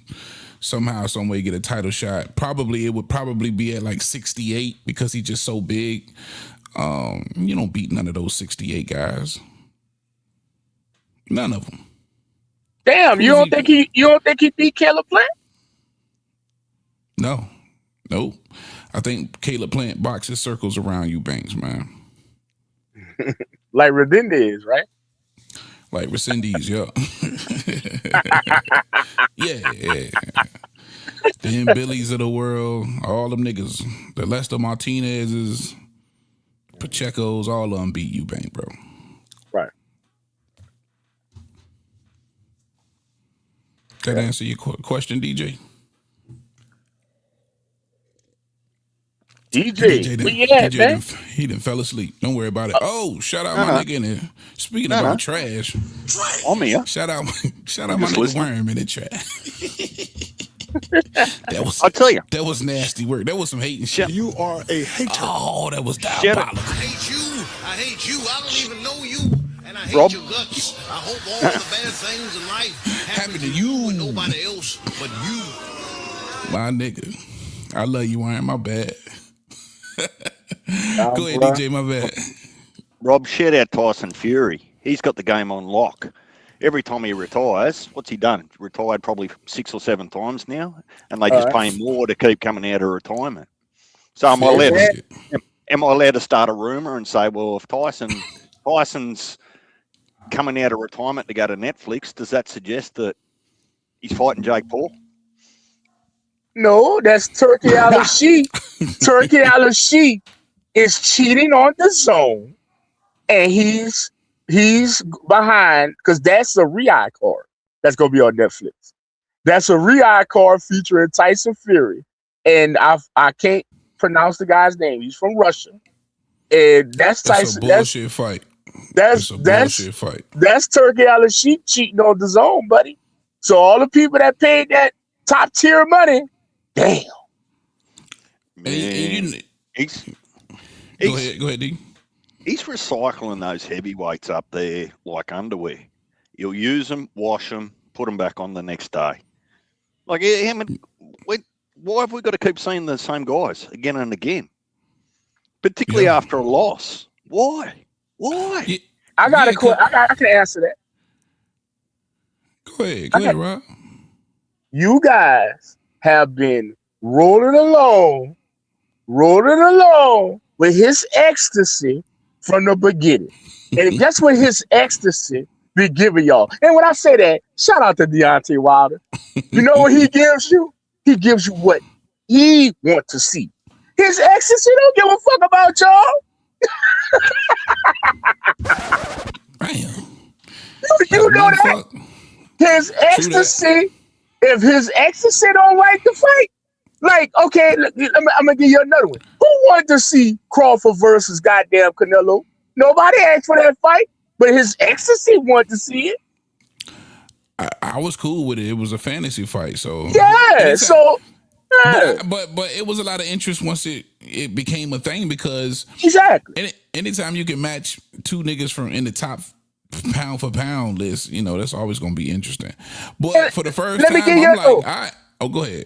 somehow, some way get a title shot, it would probably be at like 68 because he's just so big. You don't beat none of those 68 guys. None of them. Damn, you don't think he beat Caleb Plant? No. Nope. I think Caleb Plant boxes circles around you, Banks, man. Like Redendez, right? Like Resendez, yeah. Yeah. The Billies of the world, all them niggas, the Lester Martinez's, Pacheco's, all of them beat you, Bank, bro. Right. That answer your question, DJ? DJ, he done fell asleep. Don't worry about it. Oh, shout out my nigga in there. Speaking about trash. I'm here. Shout out my nigga Worm in the trash. I'll tell you. That was nasty work. That was some hating shit. You are a hater. Oh, that was diabolical. I hate you. I don't even know you. And I hate Rob. your guts. I hope all the bad things in life happen to you and nobody else but you. My nigga. I love you, Worm. My bad. Go ahead, DJ, my bad. Rob, shout out Tyson Fury. He's got the game on lock. Every time he retires, what's he done? Retired probably 6 or 7 times now, and they just pay him more to keep coming out of retirement. So am I allowed to start a rumor and say, well, if Tyson's coming out of retirement to go to Netflix, does that suggest that he's fighting Jake Paul? No, that's Turkey Al-Sheikh. Turkey Al-Sheikh is cheating on the zone, and he's behind because that's a Riyadh card that's gonna be on Netflix. That's a Riyadh card featuring Tyson Fury, and I can't pronounce the guy's name. He's from Russia, and that's Tyson. That's a bullshit fight. That's a bullshit fight. That's Turkey Al-Sheikh cheating on the zone, buddy. So all the people that paid that top tier money. Damn. Man, go ahead, D. He's recycling those heavyweights up there like underwear. You'll use them, wash them, put them back on the next day. Like, why have we got to keep seeing the same guys again and again? Particularly after a loss. Why? I can answer that. Go ahead, Rob. You guys have been rolling along with his ecstasy from the beginning. And that's what his ecstasy be giving y'all. And when I say that, shout out to Deontay Wilder. You know what he gives you? He gives you what he wants to see. His ecstasy don't give a fuck about y'all. You know that? His ecstasy, if his ecstasy don't like the fight, like, okay, I'm gonna give you another one. Who wanted to see Crawford versus goddamn Canelo? Nobody asked for that fight, but his ecstasy wanted to see it. I was cool with it. It was a fantasy fight, so yeah. But it was a lot of interest once it became a thing because anytime you can match two niggas from in the top pound for pound list, you know that's always gonna be interesting. But for the first time, I'm like, all right. Oh, go ahead.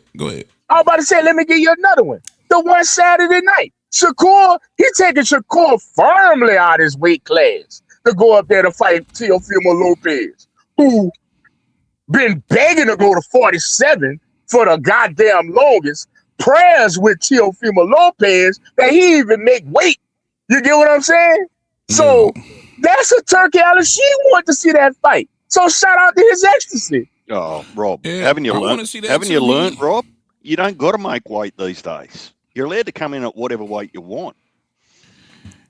I was about to say, let me give you another one. The one Saturday night. Shakur, he's taking Shakur firmly out of his weight class to go up there to fight Teofimo Lopez, who been begging to go to 47 for the goddamn longest. Prayers with Teofimo Lopez that he even make weight. You get what I'm saying? So that's a Turkey Al-Sheikh wanted to see that fight. So shout out to his ecstasy. Oh, Rob, haven't you learned, Rob? You don't got to make weight these days. You're allowed to come in at whatever weight you want.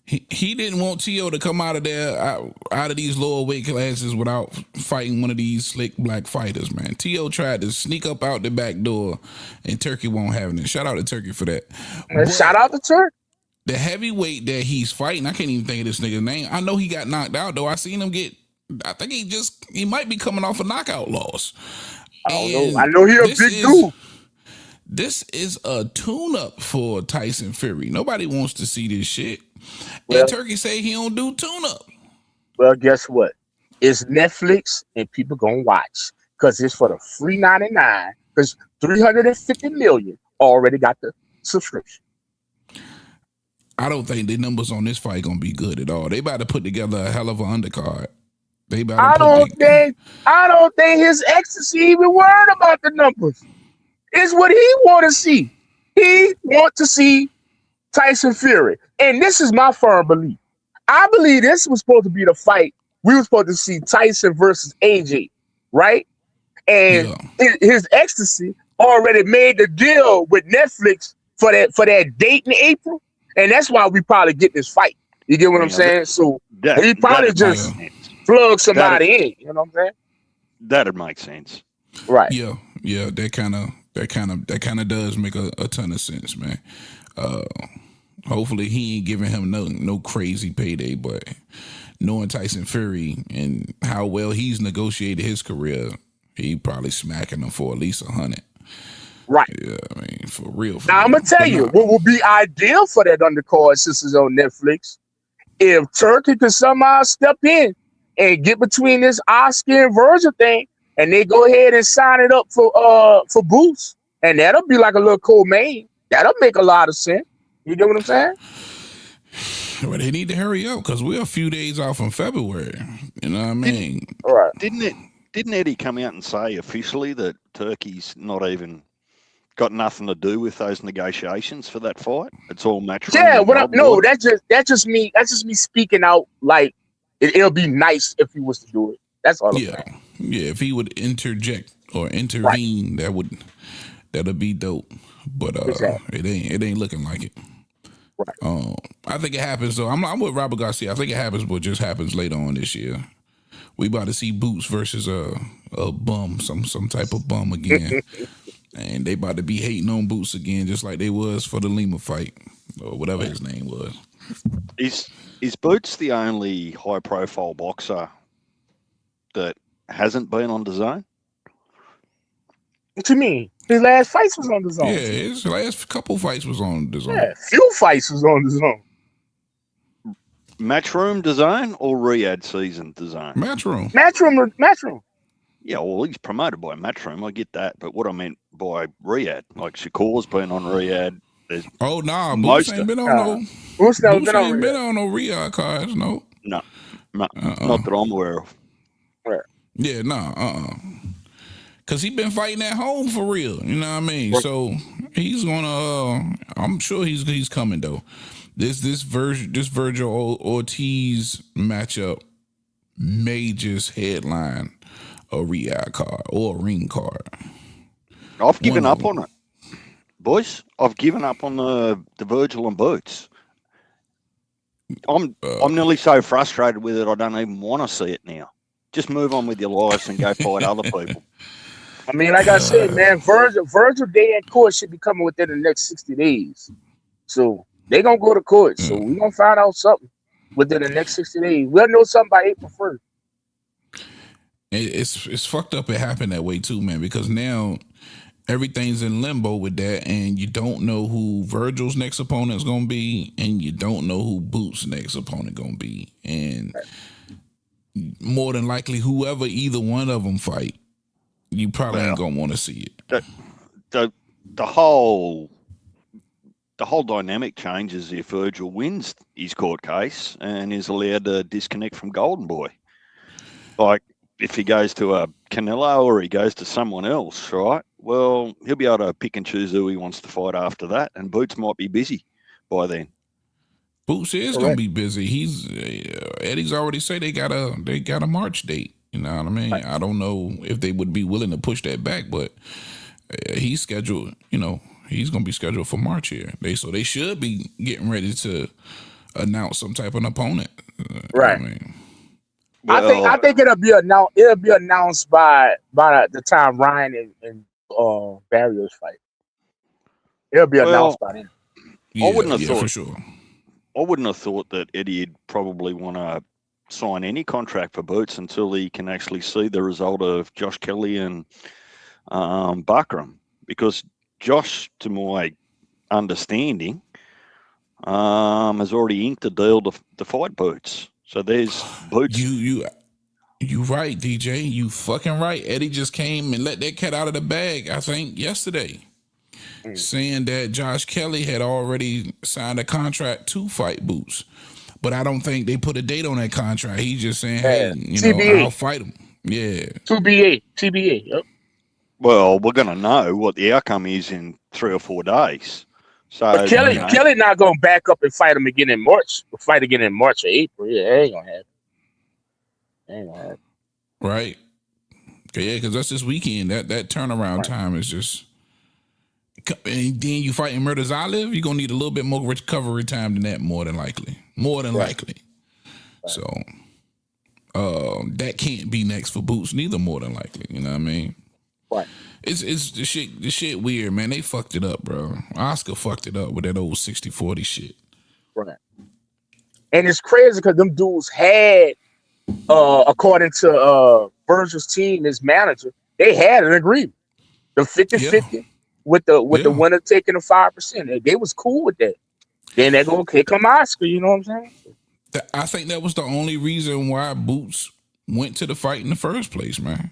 He didn't want T.O. to come out of there, out of these lower weight classes without fighting one of these slick black fighters, man. T.O. tried to sneak up out the back door, and Turkey won't have it. Shout out to Turkey for that. Shout out to Turkey. The heavyweight that he's fighting, I can't even think of this nigga's name. I know he got knocked out, though. I seen him I think he might be coming off a knockout loss. I know he a big dude. This is a tune-up for Tyson Fury. Nobody wants to see this shit. And Turkey say he don't do tune-up. Well, guess what? It's Netflix, and people gonna watch because it's for the free $99. Because 350 million already got the subscription. I don't think the numbers on this fight gonna be good at all. They about to put together a hell of an undercard. They about I to don't think his ecstasy even worried about the numbers. It's what he want to see. He want to see Tyson Fury. And this is my firm belief. I believe this was supposed to be the fight. We were supposed to see Tyson versus AJ, right? And his ecstasy already made the deal with Netflix for that date in April. And that's why we probably get this fight. You get what I'm saying? So he probably just plug somebody in. You know what I'm saying? That'd make sense. Right. Yeah. That kind of does make a ton of sense, man. Hopefully he ain't giving him no crazy payday, but knowing Tyson Fury and how well he's negotiated his career, he probably smacking him for at least 100. Right. Yeah, I mean, for real. Now I'm gonna tell you what would be ideal for that undercard since it's on Netflix. If Turkey could somehow step in and get between this Oscar and Virgil thing, and they go ahead and sign it up for Boots, and that'll be like a little co-main. That'll make a lot of sense. You get what I'm saying? Well, they need to hurry up because we're a few days off from February. You know what I mean? All right. Didn't Eddie come out and say officially that Turkey's not even got nothing to do with those negotiations for that fight? It's all matchroom. Yeah, that's just me speaking out like it'll be nice if he was to do it. That's all I'm saying. Yeah, if he would interject or intervene, that'll be dope. But it ain't looking like it. Right. I think it happens though. I'm with Robert Garcia. I think it happens, but it just happens later on this year. We about to see Boots versus a bum, some type of bum again. And they about to be hating on Boots again, just like they was for the Lima fight or whatever his name was. Is Boots the only high profile boxer that hasn't been on the zone? What you mean? His last fights was on the zone. Yeah, his last couple fights was on the zone. Yeah, few fights was on the zone. Matchroom design or Riyadh season design? Matchroom. Yeah, well, he's promoted by Matchroom. I get that, but what I meant by Riyadh, like Shakur's been on Riyadh. Boots ain't been on no. Boots ain't been on no Riyadh cards. No. No, not that I'm aware of. Right. Yeah, Cause he been fighting at home for real. You know what I mean? Right. So he's gonna. I'm sure he's coming though. This Virgil Ortiz matchup may just headline a Riyadh card or a ring card. I've given up on it, boys. I've given up on the Virgil and Boots. I'm nearly so frustrated with it. I don't even want to see it now. Just move on with your lives and go fight other people. I mean, like I said, man, Virgil day at court should be coming within the next 60 days. So they're going to go to court. So we're going to find out something within the next 60 days. We'll know something by April 1st. It's fucked up it happened that way too, man, because now everything's in limbo with that, and you don't know who Virgil's next opponent is going to be, and you don't know who Boots' next opponent going to be. And more than likely, whoever either one of them fight, you probably ain't gonna want to see it. The whole dynamic changes if Virgil wins his court case and is allowed to disconnect from Golden Boy. Like if he goes to a Canelo or he goes to someone else, right? Well, he'll be able to pick and choose who he wants to fight after that, and Boots might be busy by then. Boots is gonna be busy. Eddie's already said they got a March date. You know what I mean? I don't know if they would be willing to push that back, but he's scheduled. You know, he's gonna be scheduled for March here. So they should be getting ready to announce some type of opponent. Right. I think it'll be announced. It'll be announced by the time Ryan and Barrios fight. It'll be announced by then. I wouldn't have thought for sure. I wouldn't have thought that Eddie'd probably want to sign any contract for Boots until he can actually see the result of Josh Kelly and Buckram, because Josh, to my understanding, has already inked a deal to fight Boots. So there's Boots. You right, DJ. You fucking right. Eddie just came and let that cat out of the bag, I think, yesterday, saying that Josh Kelly had already signed a contract to fight Boots. But I don't think they put a date on that contract. He's just saying, Yeah. hey, you TBA. know, I'll fight him. Yeah. TBA. Yep. Well, we're going to know what the outcome is in 3 or 4 days. So, But Kelly, you know, Kelly not gonna back up and fight him again in March. Fight again in March or April. Yeah, that ain't gonna happen. Ain't gonna happen. Right. Yeah, because that's this weekend. That turnaround time is just. And then you fighting Murders Olive, you're gonna need a little bit more recovery time than that, more than likely. Likely. So that can't be next for Boots, neither, more than likely. You know what I mean? Right. It's the shit weird, man. They fucked it up, bro. Oscar fucked it up with that old 60-40 shit. Right. And it's crazy because them dudes had, according to Virgil's team, his manager, they had an agreement. The 50-50 with the winner taking the 5%. They was cool with that. Then they go kick him Oscar, you know what I'm saying? I think that was the only reason why Boots went to the fight in the first place, man.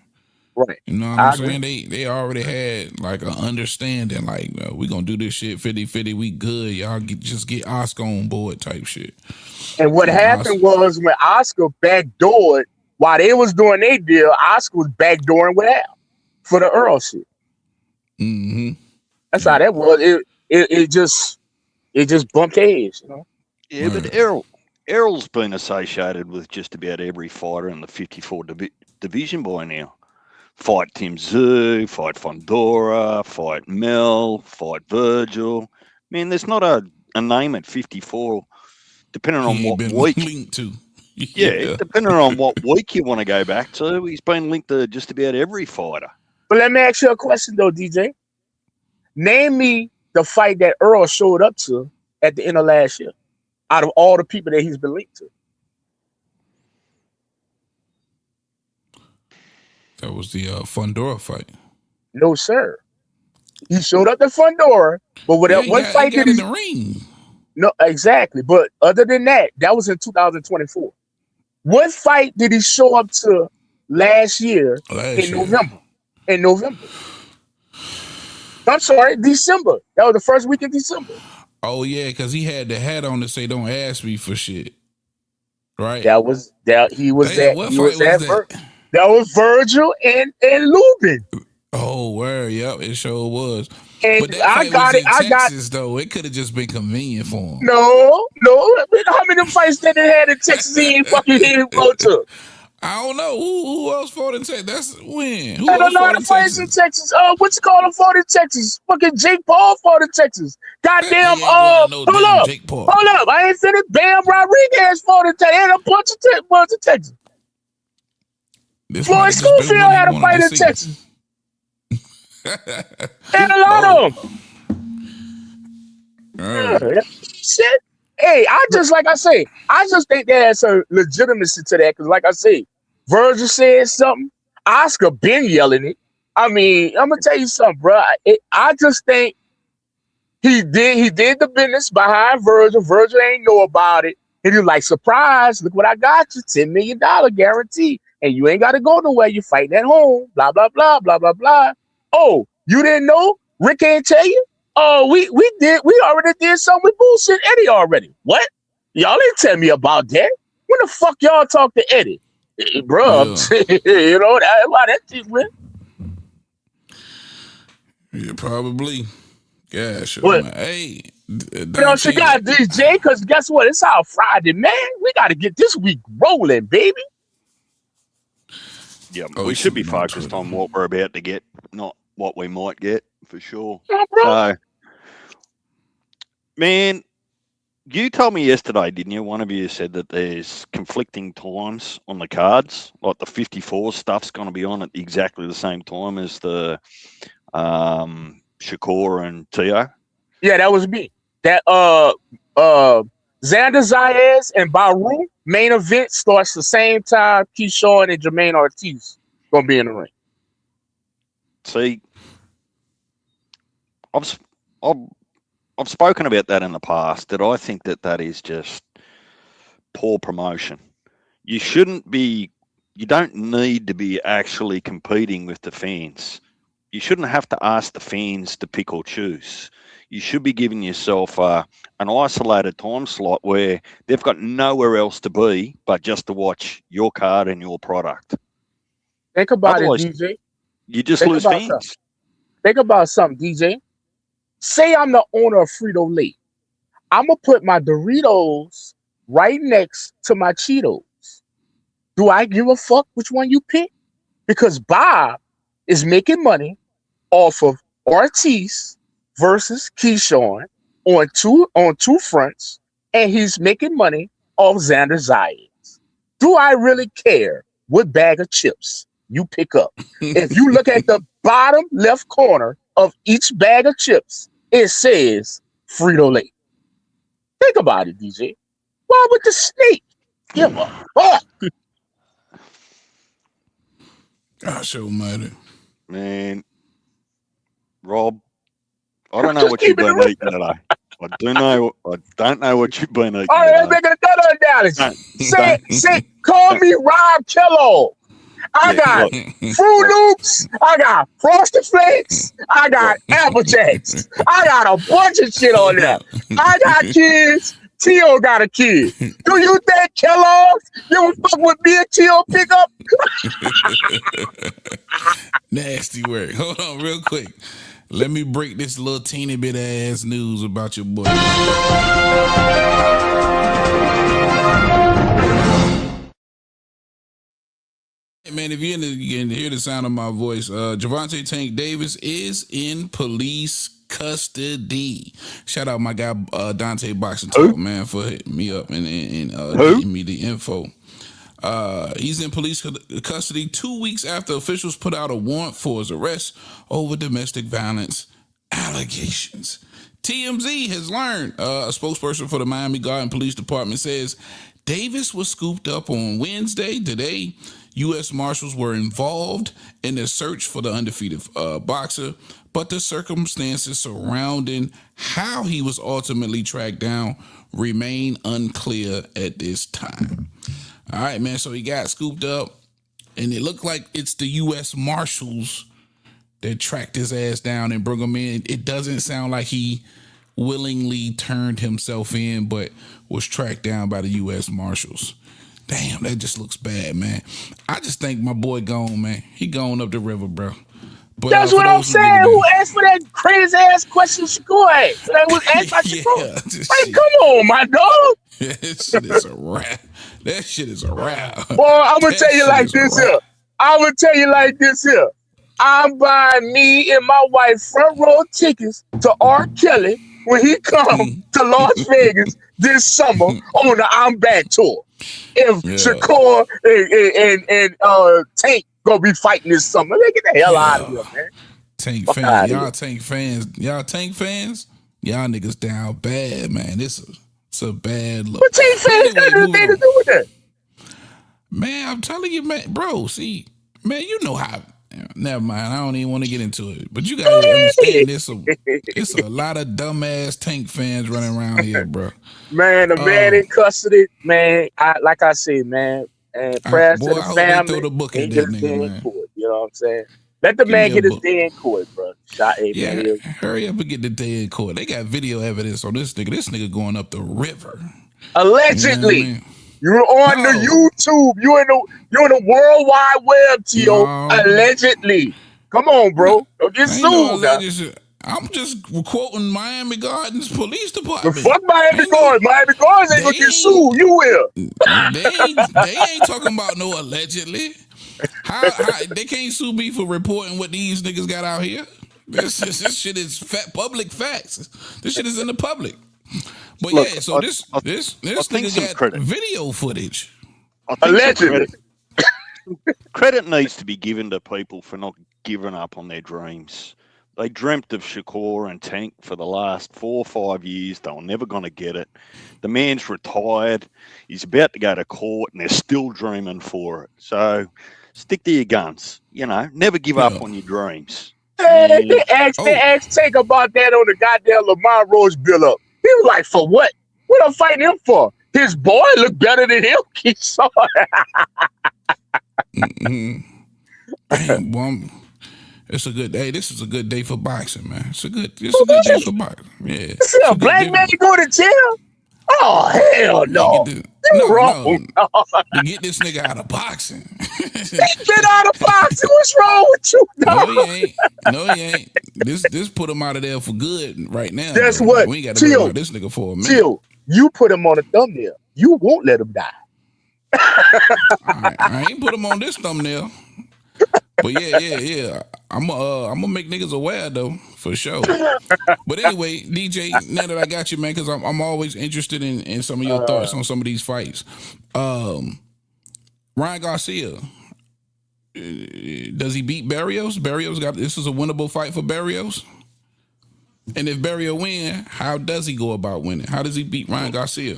Right. You know what I'm saying? They already had like an understanding, like, we gonna do this shit 50-50, we good. Y'all just get Oscar on board type shit. And what happened was when Oscar backdoored, while they was doing their deal, Oscar was backdooring with Al for the Earl shit. Mm-hmm. That's how that was. It just bumped heads, you know? Yeah, but Errol's been associated with just about every fighter in the 54 division by now. Fight Tim Tszyu, fight Fondora, fight Mel, fight Virgil. Man, there's not a name at 54, depending on what week. Linked to. Yeah, depending on what week you want to go back to. He's been linked to just about every fighter. But let me ask you a question, though, DJ. Name me the fight that Earl showed up to at the end of last year, out of all the people that he's been linked to. That was the Fondora fight. No, sir. He showed up to Fondora, but what fight did he? In the ring. No, exactly. But other than that, that was in 2024. What fight did he show up to last year in November? In November. I'm sorry, December. That was the first week of December. Oh yeah, because he had the hat on to say "Don't ask me for shit." Right. That was that. He was Damn, that. He was that. That was Virgil and Lubin. Oh, where? Yep, it sure was. And but that I got was it. in Texas, though. It could have just been convenient for him. No. I mean, how many fights that they had in Texas he ain't fucking didn't go to? I don't know. Who else fought in Texas? That's when. I don't know the fights in Texas. What you call him fought in Texas? Fucking Jake Paul fought in Texas. Goddamn, hold up. I ain't finished. Bam Rodriguez fought in Texas. And a bunch of Texas. Floyd Schofield had a fight in Texas. And a lot of them. Shit. Hey, I just think there's a legitimacy to that. Because like I say, Virgil said something. Oscar been yelling it. I mean, I'm going to tell you something, bro. I just think he did the business behind Virgil. Virgil ain't know about it. And he was like, surprise, look what I got you. $10 million guarantee. And you ain't got to go nowhere. You fighting at home. Blah, blah, blah, blah, blah, blah. Oh, you didn't know? Rick ain't tell you? Oh, we already did something with bullshit Eddie already. What? Y'all didn't tell me about that. When the fuck y'all talk to Eddie? Bro, you know, that's why that shit went. Yeah, probably. Gosh, hey. You know, she got DJ, because guess what? It's our Friday, man. We got to get this week rolling, baby. Yeah, we should be focused on what we're about to get, not what we might get, for sure. Yeah, bro. So, man, you told me yesterday, didn't you? One of you said that there's conflicting times on the cards. Like the 54 stuff's going to be on at exactly the same time as the Shakur and Tio. Yeah, that was me. That Xander Zayas and Baru main event starts the same time Keyshawn and Jermaine Ortiz gonna be in the ring. See, I've spoken about that in the past, that I think that is just poor promotion. You don't need to be actually competing with the fans. You shouldn't have to ask the fans to pick or choose. you should be giving yourself an isolated time slot where they've got nowhere else to be but just to watch your card and your product. Think about Otherwise, it, DJ. you just Think lose about fans. something. Think about something, DJ. Say I'm the owner of Frito-Lay. I'm going to put my Doritos right next to my Cheetos. Do I give a fuck which one you pick? Because Bob is making money off of Ortiz versus Keyshawn on two fronts, and he's making money off Xander Zayas. Do I really care what bag of chips you pick up? If you look at the bottom left corner of each bag of chips, it says Frito-Lay. Think about it, DJ. Why would the snake give a fuck? I sure matter. Man, Rob, I don't know what you've been eating today. I don't know what you've been eating. All right, let's make another analogy. Say, call me Rob Kellogg. I got Fruit Loops. I got Frosted Flakes. I got Apple Jacks. I got a bunch of shit on there. I got kids. Tio got a kid. Do you think Kellogg's give a fuck with me and Tio pick up? Nasty work. Hold on real quick. Let me break this little teeny bit of ass news about your boy. Hey man, if you can hear the sound of my voice, Javante Tank Davis is in police custody. Shout out my guy Dante Boxing Talk, man, for hitting me up and getting me the info. He's in police custody 2 weeks after officials put out a warrant for his arrest over domestic violence allegations. TMZ has learned, a spokesperson for the Miami Garden Police Department says Davis was scooped up on Wednesday. Today, U.S. Marshals were involved in the search for the undefeated boxer, but the circumstances surrounding how he was ultimately tracked down remain unclear at this time. All right, man, so he got scooped up, and it looked like it's the U.S. Marshals that tracked his ass down and brought him in. It doesn't sound like he willingly turned himself in, but was tracked down by the U.S. Marshals. Damn, that just looks bad, man. I just think my boy gone, man. He gone up the river, bro. But, that's what I'm saying. Who asked for that crazy ass question, Shakur? That was asked by Shakur. Like, come on, my dog. That shit is a wrap. That shit is a wrap. Boy, I'm gonna tell you like this here. I'm buying me and my wife front row tickets to R. Kelly when he come to Las Vegas this summer on the I'm Back tour. If Shakur and Tank gonna be fighting this summer, man, get the hell out of here, man. Tank fans, y'all Tank fans, y'all niggas down bad, man. It's a bad look. What Tank fans got anything to do with that? Man, I'm telling you, man, bro. See, man, you know how. Never mind. I don't even want to get into it. But you gotta understand this. It's a lot of dumbass Tank fans running around here, bro. Man, the man in custody, man. Like I said, man. And prayers to the family. Throw the book at that nigga, man. Court, you know what I'm saying? Let the man get his day in court, bro. Hurry up and get the day in court. They got video evidence on this nigga. This nigga going up the river. Allegedly. You know what I mean? You're on the YouTube. You're in the World Wide Web, Tio. Allegedly. Come on, bro. Don't get sued. I'm just quoting Miami Gardens Police Department. The fuck Miami Gardens? Miami Gardens ain't gonna get sued. You will. They ain't talking about no allegedly. How they can't sue me for reporting what these niggas got out here? This shit is public facts. This shit is in the public. But look, yeah, so this nigga got video footage. Allegedly. Credit needs to be given to people for not giving up on their dreams. They dreamt of Shakur and Tank for the last 4 or 5 years. They were never going to get it. The man's retired. He's about to go to court, and they're still dreaming for it. So stick to your guns. You know, never give up on your dreams. Hey, they asked Tank about that on the goddamn Lamar Rose bill-up. He was like, for what? What I'm fighting him for? His boy look better than him. Keyshawn. It's a good day. This is a good day for boxing, man. It's a good day for boxing. Yeah. See a black man go to jail? Oh hell no! To get this nigga out of boxing. Get out of boxing. What's wrong with you? No, he ain't. No, he ain't. This put him out of there for good right now. Guess though. what? We ain't got to worry about this nigga for a minute. Chill. You put him on a thumbnail. You won't let him die. I ain't put him on this thumbnail. But yeah. I'm gonna make niggas aware though, for sure. But anyway, DJ, now that I got you, man, because I'm always interested in some of your thoughts on some of these fights. Ryan Garcia, does he beat Barrios? This is a winnable fight for Barrios. And if Barrios win, how does he go about winning? How does he beat Ryan Garcia?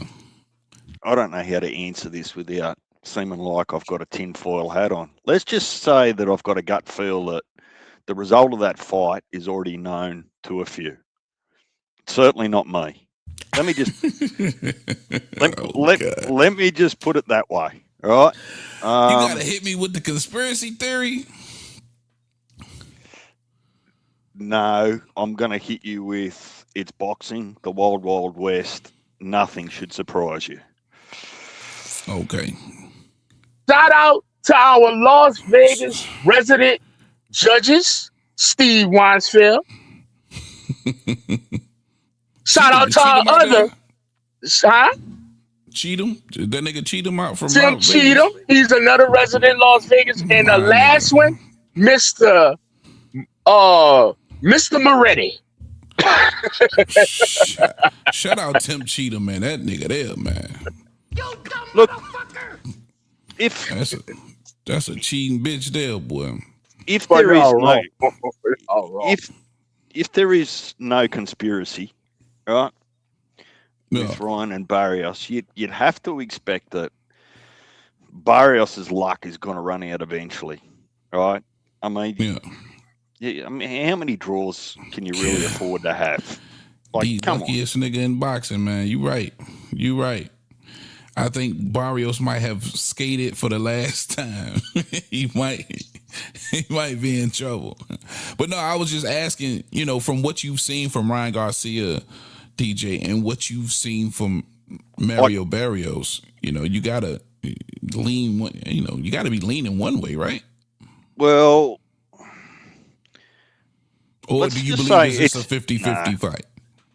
I don't know how to answer this without seeming like I've got a tinfoil hat on. Let's just say that I've got a gut feel that the result of that fight is already known to a few. Certainly not me. Let me just let me just put it that way. All right. You gotta hit me with the conspiracy theory. No, I'm gonna hit you with it's boxing, the wild, wild west. Nothing should surprise you. Okay. Shout out to our Las Vegas resident judges, Steve Weinsfeld. Shout out to our other, Cheatham? That nigga Cheatham out from Tim Cheatham. He's another resident Las Vegas. And the last one, Mr. Moretti. Shout out Tim Cheatham, man. That nigga there, man. Look, that's a cheating bitch there, boy. If there is if there is no conspiracy, right, with Ryan and Barrios, you'd have to expect that Barrios' luck is going to run out eventually, right? I mean, I mean, how many draws can you really afford to have? Like, the luckiest nigga in boxing, man. You right. I think Barrios might have skated for the last time. he might be in trouble. But no, I was just asking, from what you've seen from Ryan Garcia, DJ, and what you've seen from Mario Barrios, you gotta lean. You gotta be leaning one way, right? Well, or do you believe it's a 50-50 fight?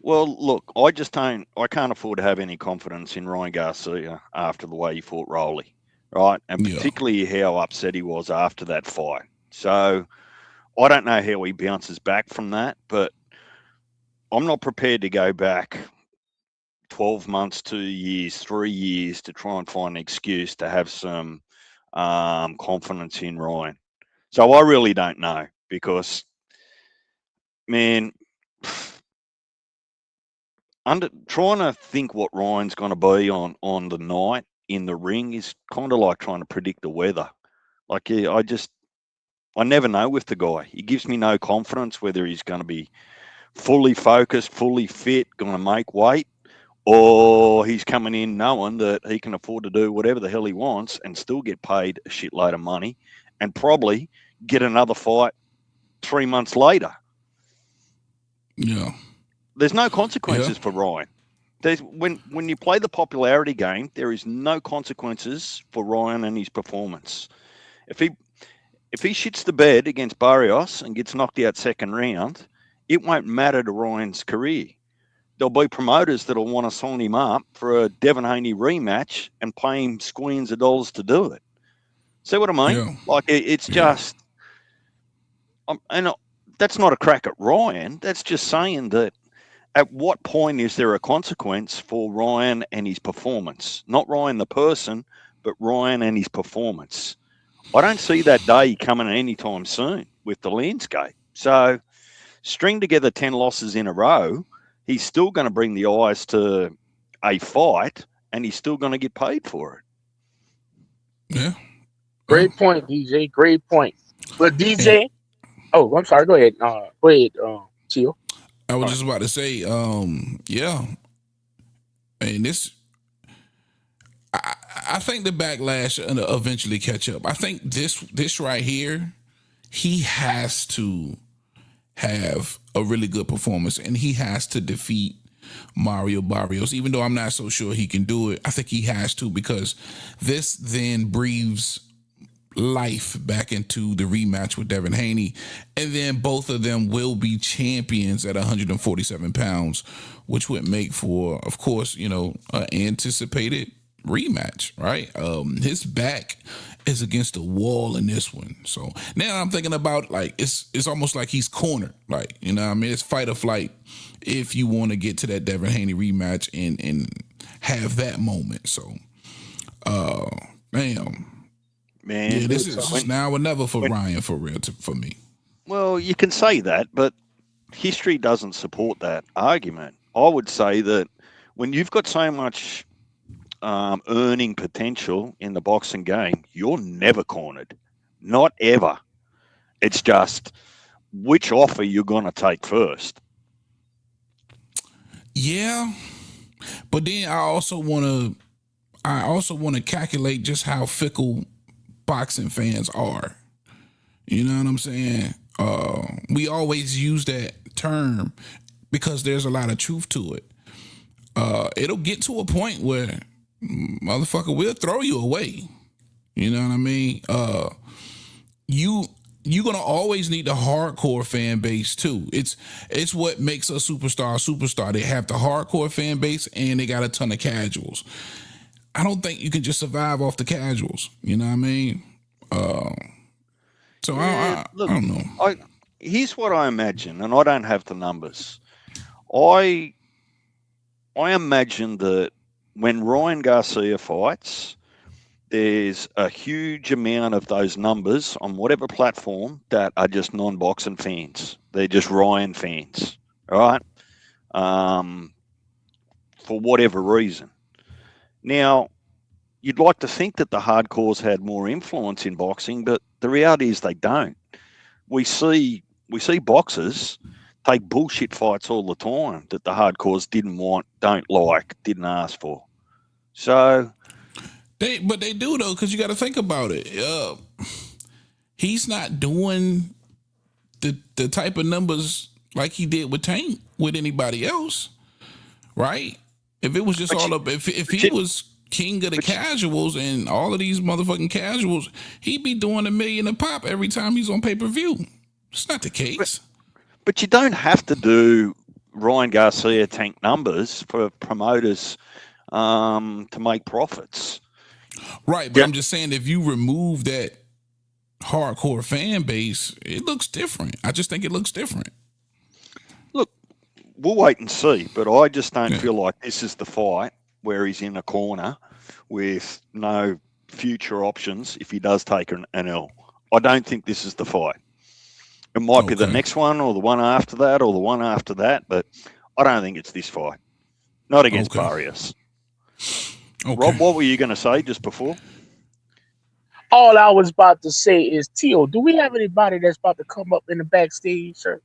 Well, look, I can't afford to have any confidence in Ryan Garcia after the way he fought Rolly, right? And particularly how upset he was after that fight. So I don't know how he bounces back from that, but I'm not prepared to go back 12 months, 2 years, 3 years to try and find an excuse to have some confidence in Ryan. So I really don't know because, man, trying to think what Ryan's going to be on the night in the ring is kind of like trying to predict the weather. Like, I never know with the guy. He gives me no confidence whether he's going to be fully focused, fully fit, going to make weight, or he's coming in knowing that he can afford to do whatever the hell he wants and still get paid a shitload of money and probably get another fight 3 months later. Yeah. There's no consequences for Ryan. When you play the popularity game, there is no consequences for Ryan and his performance. If he shits the bed against Barrios and gets knocked out second round, it won't matter to Ryan's career. There'll be promoters that'll want to sign him up for a Devin Haney rematch and pay him squeens of dollars to do it. See what I mean? Yeah. Like, it's just... and that's not a crack at Ryan. That's just saying that at what point is there a consequence for Ryan and his performance? Not Ryan the person, but Ryan and his performance. I don't see that day coming anytime soon with the landscape. So string together 10 losses in a row, he's still going to bring the eyes to a fight and he's still going to get paid for it. Yeah. Great point, DJ. Great point. But DJ, I'm sorry. Go ahead. Chill. I was just about to say, yeah. And I think the backlash will eventually catch up. I think this right here, he has to have a really good performance, and he has to defeat Mario Barrios, even though I'm not so sure he can do it. I think he has to, because this then breathes life back into the rematch with Devin Haney, and then both of them will be champions at 147 pounds, which would make for, of course, an anticipated rematch, right? His back is against the wall in this one. So now I'm thinking about, like, it's almost like he's cornered, like, it's fight or flight if you want to get to that Devin Haney rematch and have that moment. So man, yeah, this is now or never for Ryan, for real, for me. Well, you can say that, but history doesn't support that argument. I would say that when you've got so much earning potential in the boxing game, you're never cornered. Not ever. It's just which offer you're going to take first. Yeah, but then I also want to calculate just how fickle boxing fans are. You know what I'm saying? We always use that term because there's a lot of truth to it. It'll get to a point where motherfucker will throw you away. You know what I mean? You're gonna always need the hardcore fan base too. It's what makes a superstar. They have the hardcore fan base and they got a ton of casuals. I don't think you can just survive off the casuals. You know what I mean? So I don't know. Here's what I imagine, and I don't have the numbers. I imagine that when Ryan Garcia fights, there's a huge amount of those numbers on whatever platform that are just non-boxing fans. They're just Ryan fans, right? For whatever reason. Now, you'd like to think that the hardcores had more influence in boxing, but the reality is they don't. We see boxers take bullshit fights all the time that the hardcores didn't want, don't like, didn't ask for. So... But they do, though, because you got to think about it. He's not doing the type of numbers like he did with Tank with anybody else, right? If it was just if he was king of the casuals and all of these motherfucking casuals, he'd be doing $1 million a pop every time he's on pay-per-view. It's not the case. But you don't have to do Ryan Garcia Tank numbers for promoters to make profits. Right, but I'm just saying, if you remove that hardcore fan base, it looks different. I just think it looks different. Look, we'll wait and see, but I just don't feel like this is the fight where he's in a corner with no future options if he does take an L. I don't think this is the fight. It might be the next one or the one after that or the one after that, but I don't think it's this fight. Not against Barrios. Okay. Rob, what were you going to say just before? All I was about to say is, Tio, do we have anybody that's about to come up in the backstage, sir?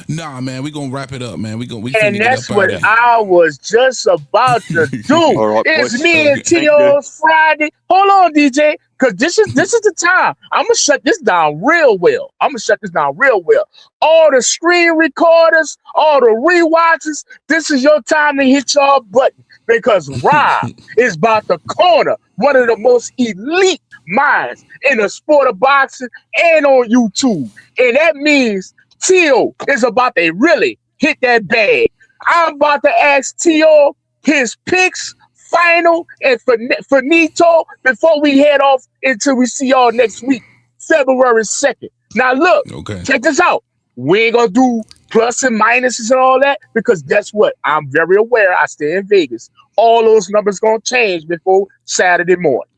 Nah, man, we gonna wrap it up, man. And that's what I was just about to do. Right, it's me and Tio's Friday. Hold on, DJ, because this is the time. I'm gonna shut this down real well. All the screen recorders, all the rewatches, this is your time to hit your button, because Rob is about to corner one of the most elite minds in the sport of boxing and on YouTube. And that means Tio is about to really hit that bag. I'm about to ask Tio his picks, final and finito, before we head off until we see y'all next week, February 2nd. Now look, check this out. We ain't gonna do plus and minuses and all that, because guess what? I'm very aware I stay in Vegas. All those numbers gonna change before Saturday morning.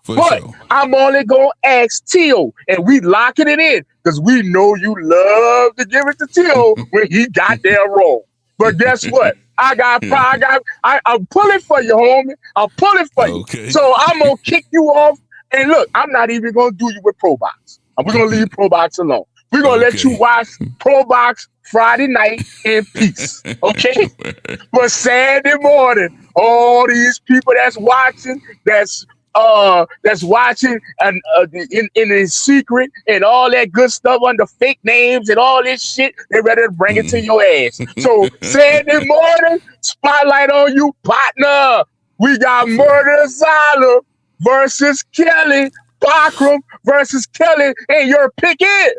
But I'm only gonna ask Tio, and we locking it in because we know you love to give it to Tio when he got there wrong. But guess what? I'm pulling for you, homie. I'm pulling for you. So I'm gonna kick you off. And look, I'm not even gonna do you with Pro Box. We're gonna leave Pro Box alone. We're gonna let you watch Pro Box Friday night in peace. Okay? But Saturday morning, all these people that's watching, that's that's watching and in secret and all that good stuff under fake names and all this shit, they ready to bring it to your ass. So Saturday morning, spotlight on you, partner. We got Murder Zala versus Kelly, Bakram versus Kelly, and your pick is.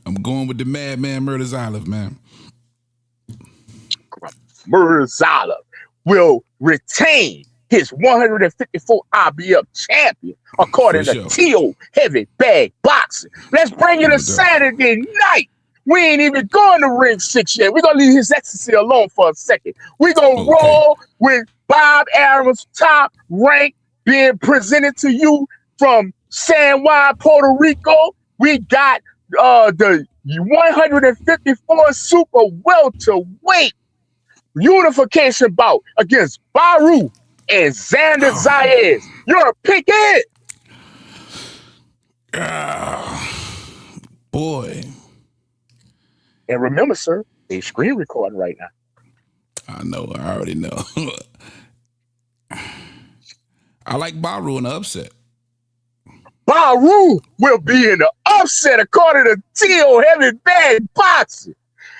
I'm going with the madman Murder's Olive, man. Murder Zala will retain his 154 IBF champion, according to T.O. Heavy Bag Boxing. Let's bring it to Saturday night. We ain't even going to ring 6 yet. We're going to leave his ecstasy alone for a second. We're going to roll with Bob Arum's Top Rank being presented to you from San Juan, Puerto Rico. We got the 154 super welterweight unification bout against Barrios and Xander Zayas. Your pick is. Boy. And remember, sir, they screen recording right now. I know. I already know. I like Barrios in the upset. Barrios will be in the upset according to T.O. Heavy Bag Boxing.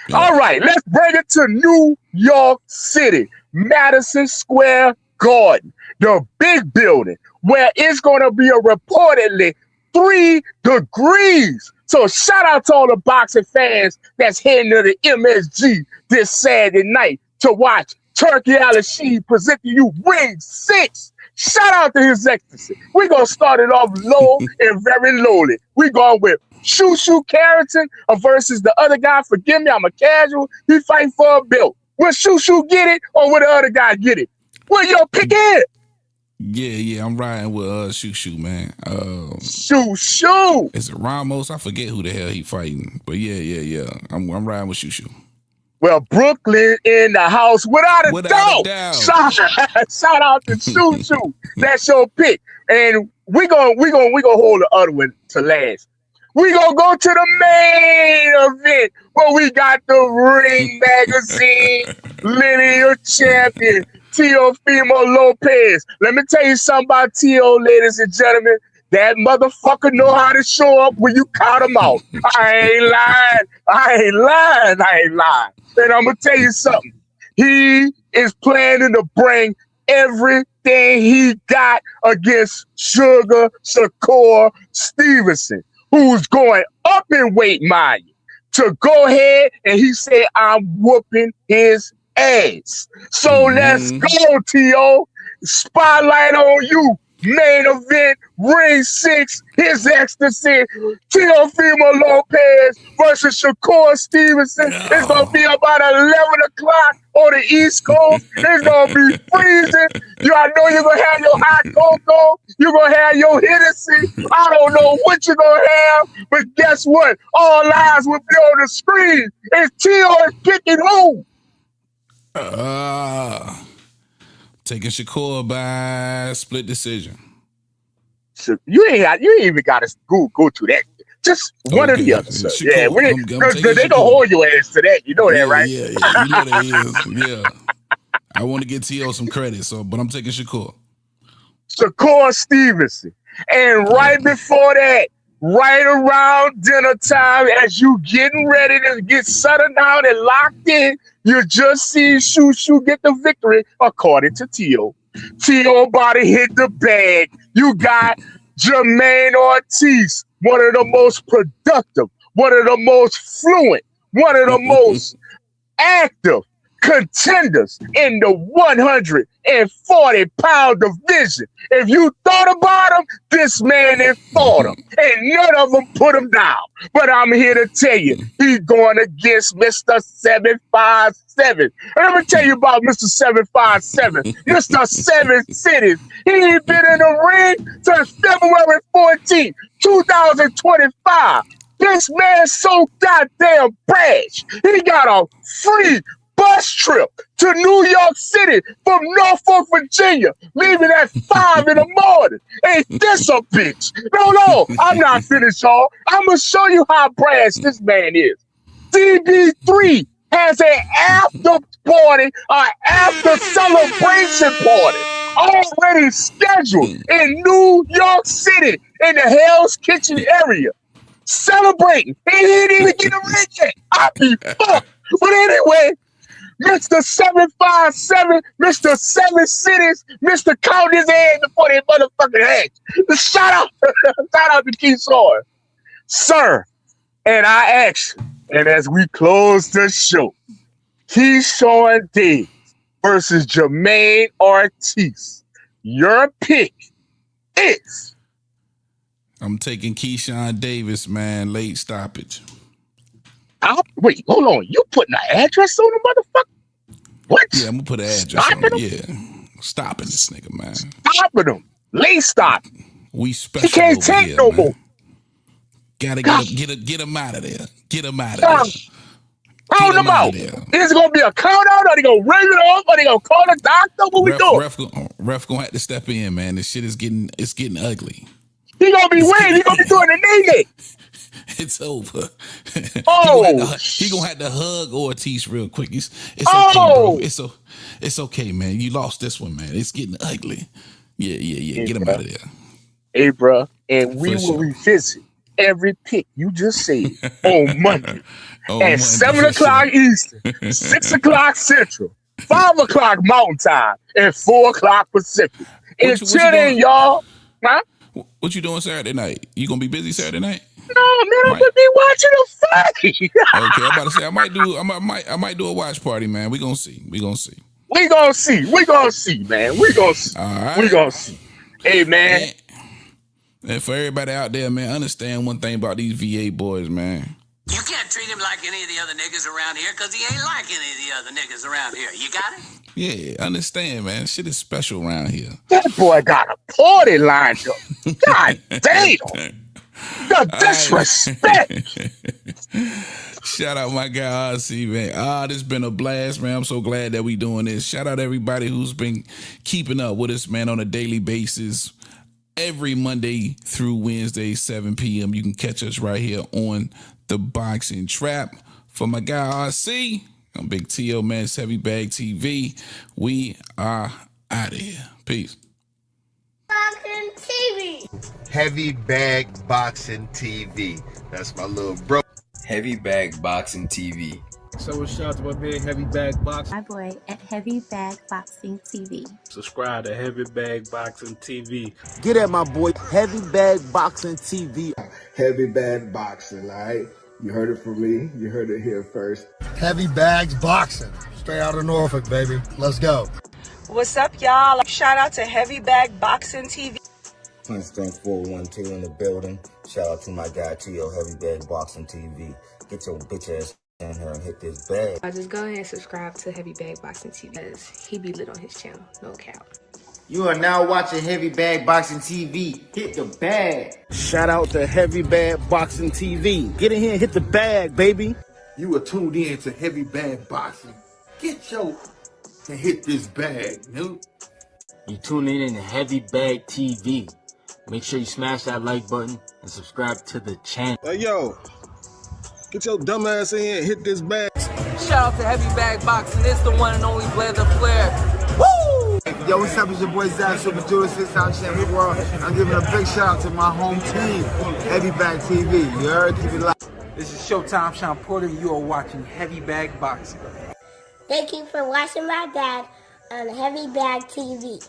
Yeah. All right, let's bring it to New York City, Madison Square Garden, the big building where it's going to be a reportedly 3 degrees. So shout out to all the boxing fans that's heading to the MSG this Saturday night to watch Turkey Al-Rashid present to you Ring 6. Shout out to his ecstasy. We're going to start it off low and very lowly. We're going with Shushu Carrington versus the other guy. Forgive me, I'm a casual. He fighting for a belt. Will Shushu get it or will the other guy get it? Will your pick it? Yeah, I'm riding with Shushu, man. Shushu. Is it Ramos? I forget who the hell he fighting. But yeah. I'm riding with Shushu. Well, Brooklyn in the house without a doubt. Shout out to Shushu. That's your pick. And we gonna hold the other one to last. We gonna go to the main event where we got the Ring Magazine lineal champion, Teofimo Lopez. Let me tell you something about Teo, ladies and gentlemen. That motherfucker know how to show up when you count him out. I ain't lying. And I'm gonna tell you something. He is planning to bring everything he got against Sugar Shakur Stevenson, who's going up in weight, mind you, to go ahead and he said, I'm whooping his ass. So let's go, T.O. Spotlight on you. Main event, Ring 6, his ecstasy, Teofimo Lopez versus Shakur Stevenson. It's going to be about 11 o'clock on the East Coast. It's going to be freezing. I know you're going to have your hot cocoa. You're going to have your Hennessy. I don't know what you're going to have, but guess what? All eyes will be on the screen. And Teo is picking who? Taking Shakur by split decision. So you ain't even got to go to that. Just one or the other. Shakur, yeah, they gonna hold your ass to that. You know that, right? Yeah. You know that is. Yeah. I want to get T.O. some credit, but I'm taking Shakur. Shakur Stevenson. And right before that, right around dinner time, as you getting ready to get settled down and locked in, you just see Shushu get the victory, according to T.O. T.O. body hit the bag. You got Jermaine Ortiz, one of the most productive, one of the most fluent, one of the most active contenders in the 140-pound division. If you thought about him, this man ain't fought him, and none of them put him down. But I'm here to tell you, he's going against Mr. 757. And let me tell you about Mr. 757, Mr. 7 Cities. He ain't been in the ring since February 14th, 2025. This man's so goddamn brash. He got a free bus trip to New York City from Norfolk, Virginia, leaving at 5 in the morning. Ain't this a bitch? No, I'm not finished, y'all. I'm going to show you how brash this man is. DB3 has an after party, an after celebration party already scheduled in New York City in the Hell's Kitchen area. Celebrating. He didn't even get a ring yet. I be fucked. But anyway, Mr. 757, Mr. 7 Cities, Mr. Count his head before they motherfucking head. Shout out to Keyshawn. Sir, and I ask you, and as we close the show, Keyshawn Davis versus Jermaine Ortiz. Your pick is... I'm taking Keyshawn Davis, man. Late stoppage. Wait, hold on. You putting an address on the motherfucker? What? Yeah, I'm gonna put an address on it. Yeah. Stopping this nigga, man. Stopping him. Late stop. We special. He can't take here, no man. more. Gotta get him out of there. Get him out of there. Count him out. Is it gonna be a count out? Or they gonna ring it off? Or they gonna call the doctor? What we doing? Ref gonna have to step in, man. This shit is getting ugly. He gonna be winning. He gonna be doing the knee. It's over. Oh, he gonna have to hug Ortiz real quick. It's okay, bro. It's okay, man. You lost this one, man. It's getting ugly. Yeah. Hey, get him out of there. Hey, bro. And we will revisit every pick you just said on Monday at 7 o'clock Eastern, 6 o'clock Central, 5 o'clock Mountain Time, and 4 o'clock Pacific. Until then, y'all. Huh? What you doing Saturday night? You gonna be busy Saturday night? No, man, I'm gonna be watching the fight. Okay, I'm about to say I might do a watch party, man. We gonna see, man. We gonna see. All right. We gonna see. Hey, man. And for everybody out there, man, understand one thing about these VA boys, man. You can't treat him like any of the other niggas around here because he ain't like any of the other niggas around here. You got it? Yeah, understand, man. Shit is special around here. That boy got a party lined up. God damn. The disrespect. Shout out my guy RC, man. This been a blast, man. I'm so glad that we doing this. Shout out everybody who's been keeping up with us, man, on a daily basis. Every Monday through Wednesday, 7 p.m. You can catch us right here on The Boxing Trap. For my guy RC, I'm Big T.O., man. It's Heavy Bag TV. We are out of here. Peace. Boxing TV. Heavy Bag Boxing TV. That's my little bro. Heavy Bag Boxing TV. So shout out to my man Heavy Bag Boxing. My boy at Heavy Bag Boxing TV. Subscribe to Heavy Bag Boxing TV. Get at my boy Heavy Bag Boxing TV. Heavy Bag Boxing, all right? You heard it from me. You heard it here first. Heavy Bags Boxing. Straight out of Norfolk, baby. Let's go. What's up, y'all? Shout out to Heavy Bag Boxing TV. Flintstone 412 in the building. Shout out to my guy T.O. Heavy Bag Boxing TV. Get your bitch ass in here and hit this bag. Just go ahead and subscribe to Heavy Bag Boxing TV because he be lit on his channel, no cap. You are now watching Heavy Bag Boxing TV. Hit the bag. Shout out to Heavy Bag Boxing TV. Get in here and hit the bag, baby. You are tuned in to Heavy Bag Boxing. Get your and hit this bag, dude. You tuning in to Heavy Bag TV. Make sure you smash that like button and subscribe to the channel. Hey, yo. Get your dumb ass in here and hit this bag. Shout out to Heavy Bag Boxing. It's the one and only Blazer Flair. Woo! Yo, what's up? It's your boy Zach, Super Judah, 6-time champion of the world. I'm giving a big shout out to my home team, Heavy Bag TV. You heard? Keep it live. This is Showtime Sean Porter, and you are watching Heavy Bag Boxing. Thank you for watching my dad on Heavy Bag TV.